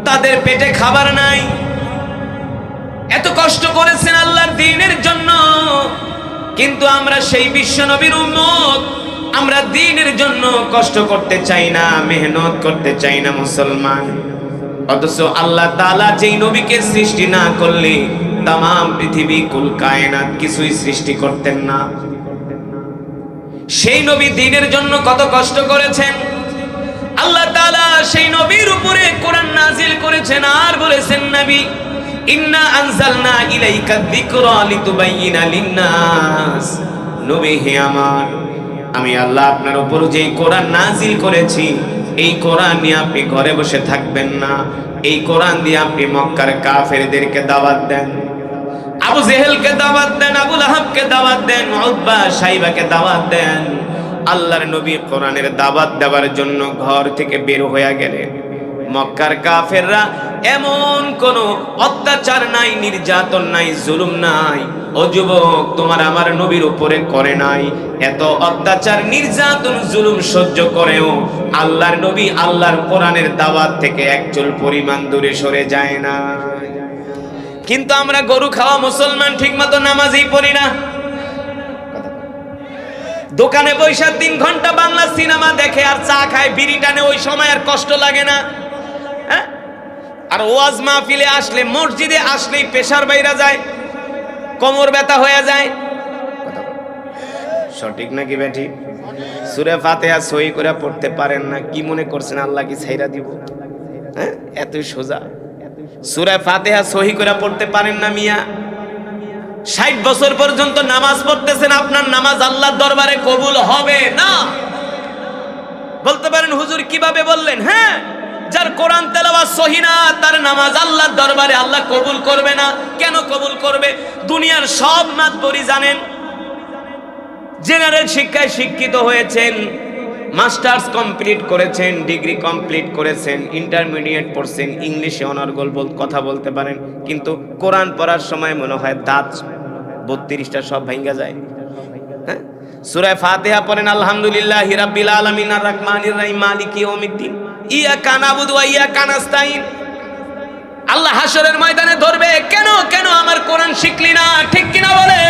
তাদের পেটে খাবার নাই। এত কষ্ট করেছেন আল্লাহর দ্বীনের জন্য। কিন্তু আমরা সেই বিশ্ব নবীর উম্মত, আমরা দ্বীনের জন্য কষ্ট করতে চাই না, মেহনত করতে চাই না মুসলমান। অথচ আল্লাহ তাআলা যেই নবীকে সৃষ্টি না করলে তামাম পৃথিবী কুল কায়নাত কিছুই সৃষ্টি করতেন না। সেই নবী দ্বীনের জন্য কত কষ্ট করেছেন। আল্লাহ তাআলা সেই নবীর উপরে কোরআন নাজিল করেছেন আর বলেছেন, নবী ইন্না আনজালনা ইলাইকা যিকরা লিতুবাইয়িনা লিন-নাস, নবী হে আমার, আমি আল্লাহ আপনার উপর যেই কোরআন নাজিল করেছি, এই কোরআন নিয়ে আপনি ঘরে বসে থাকবেন না, এই কোরআন দিয়ে আপনি মক্কার কাফেরদেরকে দাওয়াত দেন, আবু জেহেলকে দাওয়াত দেন, আবু লাহাবকে দাওয়াত দেন, উতবা সাইবাকে দাওয়াত দেন। আল্লাহর নবী কোরআনের দাওয়াত দেওয়ার জন্য ঘর থেকে বের হয়ে গেলেন। মক্কার কাফেররা এমন কোন অত্যাচার নাই, নির্যাতন নাই, জুলুম নাই, ও যুবক তোমার আমার নবীর উপরে করে নাই। এত অত্যাচার, নির্যাতন, জুলুম সহ্য করেও আল্লাহর নবী আল্লাহর কোরআনের দাওয়াত থেকে এক চুল পরিমাণ দূরে সরে যায় না। কিন্তু আমরা গরু খাওয়া মুসলমান ঠিকমতো নামাজই পড়ি না। দোকানে বৈশা 3 ঘন্টা বাংলা সিনেমা দেখে আর চা খায়, বিড়ি টানে, ওই সময় আর কষ্ট লাগে না। আর ওয়াজ মাহফিলে আসলে, মসজিদে আসলেই প্রেসার বাইরা যায়, কোমর ব্যথা হয়ে যায়। সঠিক নাকি বেঠিক? সূরা ফাতিহা সহি করে পড়তে পারেন না, কি মনে করছেন আল্লাহ কি ছাইরা দিব? এতই সোজা। সূরা ফাতিহা সহি করে পড়তে পারেন না মিয়া, 60 বছর পর্যন্ত নামাজ পড়তেছেন, আপনার নামাজ আল্লাহর দরবারে কবুল হবে না। বলতে পারেন হুজুর কিভাবে বললেন? হ্যাঁ, যার কোরআন তেলাওয়াত সহি না, তার নামাজ আল্লাহর দরবারে আল্লাহ কবুল করবে না। কেন কবুল করবে? দুনিয়ার সব মাতবরি জানেন, জেনারেল শিক্ষায় শিক্ষিত হয়েছেন, মাস্টার্স কমপ্লিট করেছেন, ডিগ্রি কমপ্লিট করেছেন, ইন্টারমিডিয়েট পড়ছেন, ইংলিশে অনর্গল কথা বলতে পারেন, কিন্তু কোরআন পড়ার সময় মনে হয় দাঁত 32টা সব ভাঙ্গা যায়। হ্যাঁ, সূরা ফাতিহা পড়েন আলহামদুলিল্লাহি রাব্বিল আলামিন আর রাহমানির রহিম মালিকি ইয়াউমিদ্দিন ইয়াকা নাবুদু ওয়া ইয়াকা নাস্তাইন। আল্লাহ হাশরের ময়দানে ধরবে, কেন কেন আমার কোরআন শিখলি না? ঠিক কিনা বলে?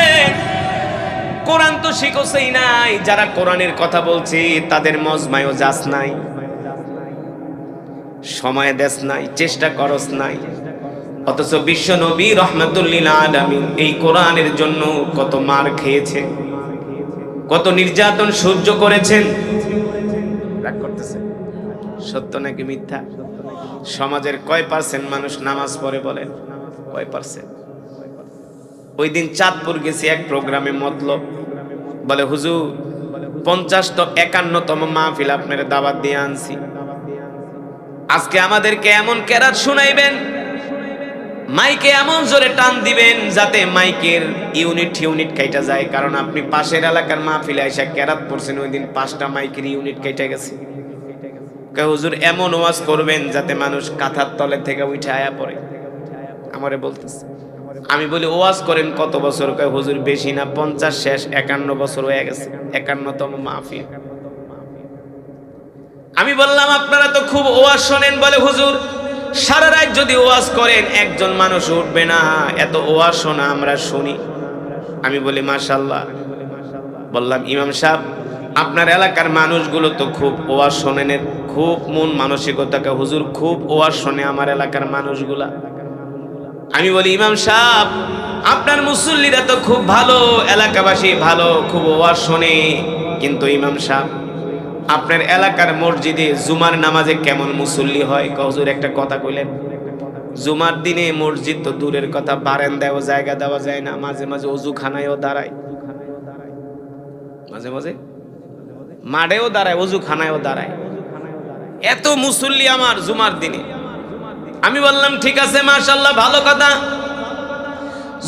কোরআন তো শিখোসই নাই। যারা কোরআনের কথা বলছি তাদের মজমায়ও যাস নাই, সময় দেস নাই, চেষ্টা করস নাই। অথচ বিশ্ব নবী রাহমাতুল লিল আলামিন এই কোরআনের জন্য কত মার খেয়েছে, কত নির্যাতন সহ্য করেছেন। রাগ করতেছে? সত্য নাকি মিথ্যা? সমাজের কয় পার্সেন্ট মানুষ নামাজ পড়ে বলেন? কয় পার্সেন্ট? ওই দিন চাঁদপুর গেছি এক প্রোগ্রামে, মতলব বলে হুজুর 51তম মাহফিল আপনার দাওয়াত দিয়ে আনছি, আজকে আমাদেরকে এমন কেরাত শুনাইবেন, মাইকে এমন জোরে টান দিবেন যাতে মাইকের ইউনিট কাইটা যায়। কারণ আপনি পাশের এলাকার মাহফিলে আইসা কেরাত পড়ছেন, ওই দিন 5টা মাইকের ইউনিট কাইটা গেছে। হুজুর এমন ওয়াজ করবেন যাতে মানুষ কাঁথার তলে থেকে উঠে আয়া পড়ে। আমারে বলতেছে, আমি বলি ওয়াজ করেন কত বছর? কয় হুজুর বেশি না, 50 শেষ, 51 বছর হয়ে গেছে, 51তম মাহফিল। আমি বললাম আপনারা তো খুব ওয়াজ শোনেন। বলে হুজুর সারা রাত যদি ওয়াজ করেন একজন মানুষ উঠবে না, এত ওয়াজ শোনা আমরা শুনি। আমি বলি মাশাআল্লাহ। বললাম ইমাম সাহেব আপনার এলাকার মানুষগুলো তো খুব ওয়াজ শোনেন, খুব মন মানসিকতা। হুজুর খুব ওয়াজ শোনে আমার এলাকার মানুষগুলা। আমি বলি ইমাম সাহেব আপনার মুসল্লিরা তো খুব ভালো, এলাকাবাসী ভালো, খুব ওয়াজ শোনে, কিন্তু ইমাম সাহেব আপনার এলাকার মসজিদে জুমার নামাজে কেমন মুসল্লি হয়? হুজুর একটা কথা কইলেন, জুমার দিনে মসজিদ তো দূরের কথা, বারান্দায়ও জায়গা দেওয়া যায় না, মাঝে মাঝে অজুখানায়ও দাঁড়ায়, মাঝে মাঝে মাঠেও দাঁড়ায়, অজুখানায়ও দাঁড়ায়, এত মুসল্লি আমার জুমার দিনে। আমি বললাম ঠিক আছে মাশাআল্লাহ, ভালো কথা।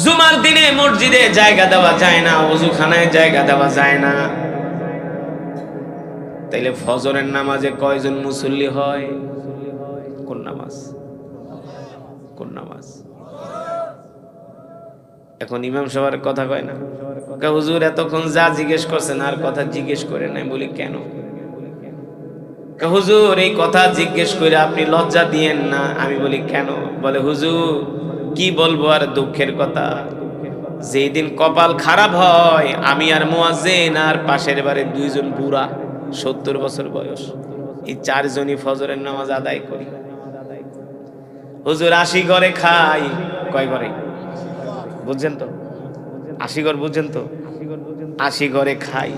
জুমার দিনে মসজিদে জায়গা দেওয়া যায় না, ওযুখানায় জায়গা দেওয়া যায় না, তাইলে ফজরের নামাজে কয়জন মুসল্লি হয়? কোন নামাজ? কোন নামাজ? এখন ইমাম সাহেবের কথা কয় না, হুজুর এতক্ষণ যা জিজ্ঞেস করছেন আর কথা জিজ্ঞেস করে নাই। বলি কেন? হুজুর এই কথা জিজ্ঞেস করে আপনি লজ্জা দিয়েন না। আমি বলি কেন? বলে হুজুর কি বলবো আর দুঃখের কথা, যেই দিন কপাল খারাপ হয় আমি আর মুয়াজ্জিন আর পাশের বাড়ি 2 জন বুড়া 70 বছর বয়স, এই 4 জনই ফজরের নামাজ আদায় করি। হুজুর 80 ঘরে খাই। কয় ঘরে বুঝছেন তো? 80 ঘর বুঝছেন তো? 80 ঘরে খাই,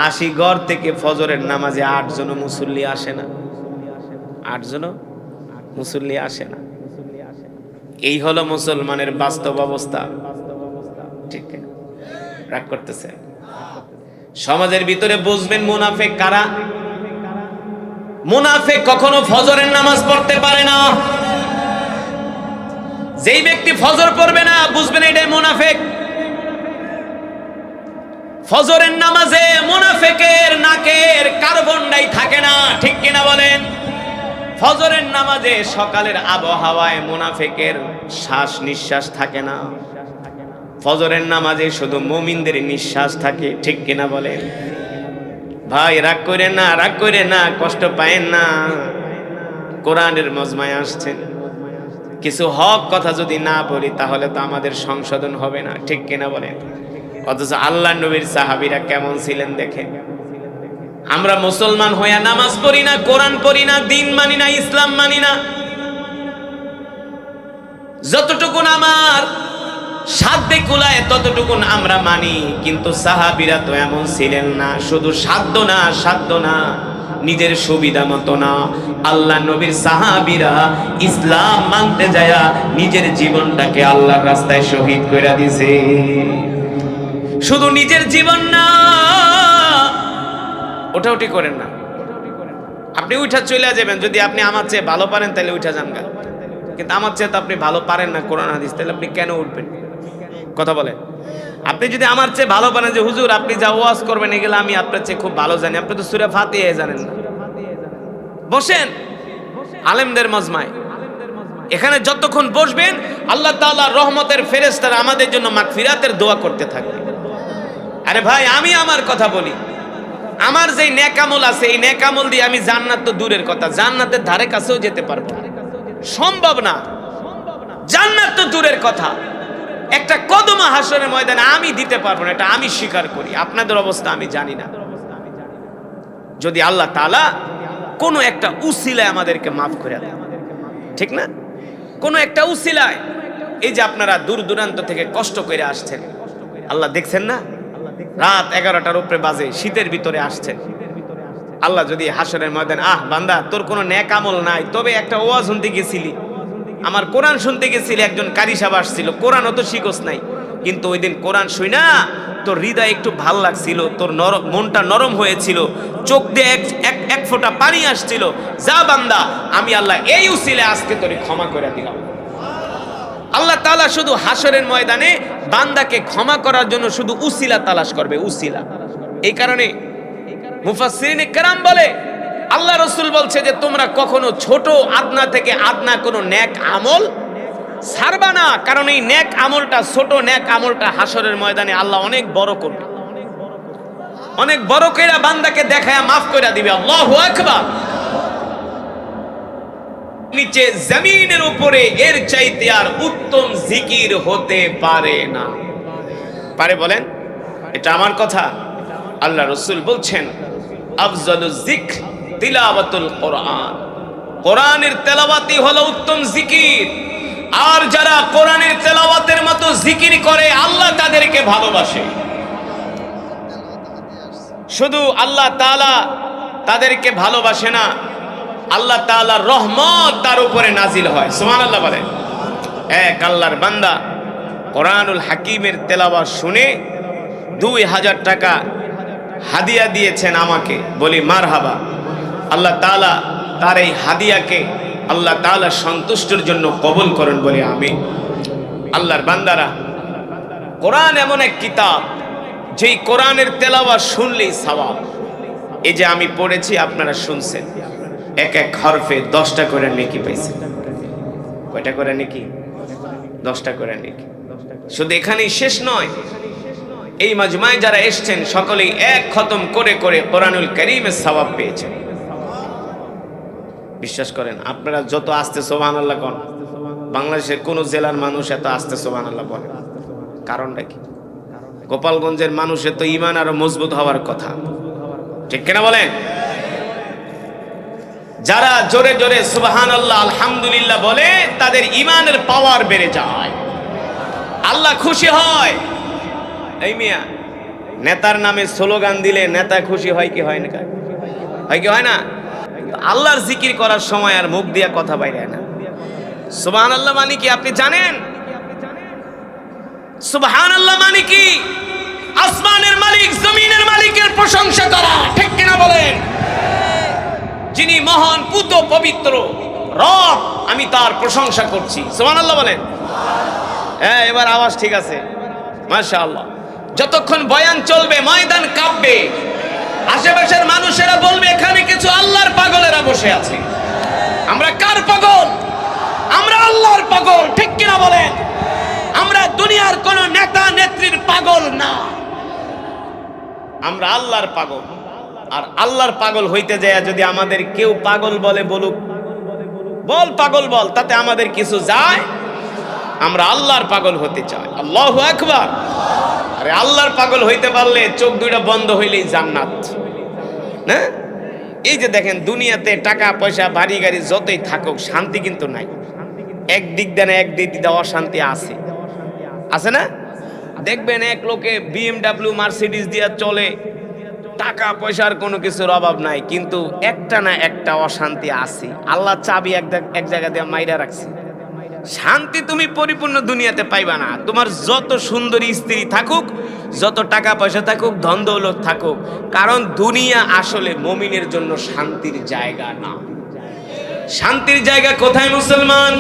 80 ঘর থেকে ফজরের নামাজে 8 জন মুসল্লি আসে না, 8 জন মুসল্লি আসে না। এই হলো মুসলমানের বাস্তব অবস্থা। ঠিক রাগ করতেছে? সমাজের ভিতরে বুঝবেন মুনাফিক কারা। মুনাফিক কখনো ফজরের নামাজ পড়তে পারে না। যেই ব্যক্তি ফজর পড়বে না বুঝবেন এটাই মুনাফিক। ফজরের নামাজে মুনাফিকের নাকের কার্বনডাই থাকে না, ঠিক কিনা বলেন? ফজরের নামাজে সকালের আবহাওয়ায় মুনাফিকের শ্বাস নিঃশ্বাস থাকে না। ফজরের নামাজে শুধু মুমিনদের নিঃশ্বাস থাকে, ঠিক কিনা বলেন? ভাই রাগ করে না, রাগ করে না, কষ্ট পায়েন না। কোরআনের মজমায় আসছেন, কিছু হক কথা যদি না বলি তাহলে তো আমাদের সংশোধন হবে না, ঠিক কিনা বলেন? অথচ আল্লাহ নবীর সাহাবীরা কেমন ছিলেন দেখেন। আমরা মুসলমান হইয়া নামাজ পড়ি না, কোরআন পড়ি না, দিন মানি না, ইসলাম মানি না। যতটুকুন আমার সাধ্যে কুলায় ততটুকুন আমরা মানি, কিন্তু সাহাবীরা তো এমন ছিলেন না। শুধু সাধ্য না, সাধ্য না, নিজের সুবিধা মতো না। আল্লাহ নবীর সাহাবীরা ইসলাম মানতে যায়া নিজের জীবনটাকে আল্লাহর রাস্তায় শহীদ করে দিয়েছে। শুধু নিজের জীবন না, ওঠাউঠি করেন না। আপনি উঠা চলে যাবেন, যদি আপনি আমার চেয়ে ভালো পারেন তাহলে উঠা যান গা। কিন্তু আমার চেয়ে তো আপনি ভালো পারেন না কোরআন হাদিস, তাহলে আপনি কেন উঠবেন? কথা বলেন। আপনি যদি আমার চেয়ে ভালো পারেন, যে হুজুর আপনি যা ওয়াজ করবেন এগুলো আমি আপনার চেয়ে খুব ভালো জানি, আপনি তো সূরা ফাতিহা জানেন না, বসেন আলেমদের মজমায়। এখানে যতক্ষণ বসবেন আল্লাহ তাআলার রহমতের ফেরেশতারা আমাদের জন্য মাগফিরাতের দোয়া করতে থাকবে। আরে ভাই আমি আমার কথা বলি, আমার যেই নেক আমল আছে এই নেক আমল দিয়ে আমি জান্নাত তো দূরের কথা, জান্নাতের ধারে কাছেও যেতে পারবো না, সম্ভব না। জান্নাত তো দূরের কথা, একটা কদম হাসরের ময়দানে আমি দিতে পারবো না, এটা আমি স্বীকার করি। আপনাদের অবস্থা আমি জানি না। যদি আল্লাহ তাআলা কোনো একটা উসিলায় আমাদেরকে মাফ করে দেয়, ঠিক না? কোনো একটা উসিলায়, এই যে আপনারা দূর দূরান্ত থেকে কষ্ট করে আসছেন, আল্লাহ দেখছেন না, রাত 11টার উপরে বাজে, শীতের ভিতরে আসছেন। আল্লাহ যদি হাসরের ময়দানে, আহ বান্দা তোর কোনো নেক আমল নাই, তবে একটা ওয়াজ শুনতে গেছিলি, আমার কোরআন শুনতে গেছিলি, একজন কারি সাহেব আসছিল, কোরআন অত শিখোস নাই, কিন্তু ওই দিন কোরআন শুই না তোর হৃদয় একটু ভাল লাগছিল, তোর মনটা নরম হয়েছিল, চোখ দিয়ে এক ফোঁটা পানি আসছিল, যা বান্দা আমি আল্লাহ এই উসিলে আজকে তোরে ক্ষমা করে দিলাম। আল্লাহ তাআলা শুধু হাসরের ময়দানে বান্দাকে ক্ষমা করার জন্য শুধু উসিলা তালাশ করবে, উসিলা। এই কারণে মুফাসসিরিনে কেরাম বলে, আল্লাহ রাসূল বলছে যে তোমরা কখনো ছোট আদনা থেকে আদনা কোনো নেক আমল ছাড়বা না, কারণ এই নেক আমলটা, ছোট নেক আমলটা হাসরের ময়দানে আল্লাহ অনেক বড় করবে, অনেক বড় কইরা বান্দাকে দেখায়া মাফ কইরা দিবে। আল্লাহু আকবার। নিচে জমিনের উপরে এর চাইতে আর উত্তম জিকির হতে পারে না। পারে বলেন? এটা আমার কথা। আল্লাহ রাসূল বলছেন আফজালুজ যিকর তিলাওয়াতুল কোরআন, কোরআনের তেলাওয়াতই হলো উত্তম জিকির। আর যারা কোরআনের তেলাওয়াতের মতো জিকির করে আল্লাহ তাদেরকে ভালোবাসে। শুধু আল্লাহ তাআলা তাদেরকে ভালোবাসে না, আল্লাহ তাআলার রহমত তার উপরে নাজিল হয়। সুবহানাল্লাহ বলেন। এক আল্লাহর বান্দা কোরআনুল হাকিমের তেলাওয়াত শুনে 2000 টাকা হাদিয়া দিয়েছেন আমাকে, বলি মারহাবা। আল্লাহ তাআলা তার এই হাদিয়াকে আল্লাহ তাআলা সন্তুষ্টির জন্য কবুল করেন, বলি আমিন। আল্লাহর বান্দারা, কোরআন এমন এক কিতাব যেই কোরআনের তেলাওয়াত শুনলেই সওয়াব। এই যে আমি পড়েছি, আপনারা শুনছেন, এক এক হরফে 10টা করে নেকি পাইছেন। কয়টা করে নেকি? 10টা করে নেকি। শুধু এখানেই শেষ নয়, এই মাজমায় যারা এসেছেন সকলেই এক খতম করে করে কোরআনুল কারীমের সওয়াব পেয়েছেন। বিশ্বাস করেন, আপনারা যত আস্তে সুবহানাল্লাহ কোন, বাংলাদেশের কোন জেলার মানুষ এত আস্তে সুবহানাল্লাহ বলে, কারণটা কি? গোপালগঞ্জের মানুষের তো ঈমান আরো মজবুত হওয়ার কথা, ঠিক কিনা বলেন? যারা জোরে জোরে সুবহানাল্লাহ আলহামদুলিল্লাহ বলে তাদের ঈমানের পাওয়ার বেড়ে যায়, আল্লাহ খুশি হয়। এই মিয়া, নেতার নামে স্লোগান দিলে নেতা খুশি হয় কি হয় না? হয় কি হয় না? আল্লাহর জিকির করার সময় আর মুখ দিয়া কথা বাইরে না। সুবহানাল্লাহ মানে কি আপনি জানেন? সুবহানাল্লাহ মানে কি? আসমানের মালিক, জমিনের মালিকের প্রশংসা করা, ঠিক কিনা বলেন? যিনি মহান, পুত, পবিত্র রব, আমি তার প্রশংসা করছি। সুবহানাল্লাহ বলেন। হ্যাঁ, এবার আওয়াজ ঠিক আছে, মাশাআল্লাহ। যতক্ষণ বয়ান চলবে ময়দান কাঁপবে, আশেপাশের মানুষেরা বলবে এখানে কিছু আল্লাহর পাগলেরা বসে আছে। আমরা কার পাগল? আমরা আল্লাহর পাগল, ঠিক কিনা বলেন? আমরা দুনিয়ার কোন নেতা নেত্রীর পাগল না, আমরা আল্লাহর পাগল। আর আল্লাহর পাগল হইতে যায় যদি আমাদের কেউ পাগল বলে, বলুক, বল পাগল বল, তাতে আমাদের কিছু যায়। আমরা আল্লাহর পাগল হতে চাই। আল্লাহু আকবার। আরে আল্লাহর পাগল হইতে পারলে চোখ দুইটা বন্ধ হইলেই জান্নাত না? এই যে দেখেন, দুনিয়াতে টাকা পয়সা বাড়ি গাড়ি যতই থাকুক, শান্তি কিন্তু নাই। একদিক দেন একদিক দেওয়া শান্তি আছে, আছে না? দেখবেন এক লোকে BMW মার্সিডিজ দিয়া চলে, টাকা পয়সার কোনো কিছুর অভাব নাই, কিন্তু একটা না একটা অশান্তি আছে। আল্লাহ চাবি এক জায়গা দিয়ে মাইরা রাখছে। শান্তি তুমি পরিপূর্ণ দুনিয়াতে পাইবা না। তোমার যত সুন্দরী স্ত্রী থাকুক, যত টাকা পয়সা থাকুক, ধন দৌলত থাকুক, কারণ দুনিয়া আসলে মুমিনের জন্য শান্তির জায়গা না। শান্তির জায়গা কোথায় মুসলমান?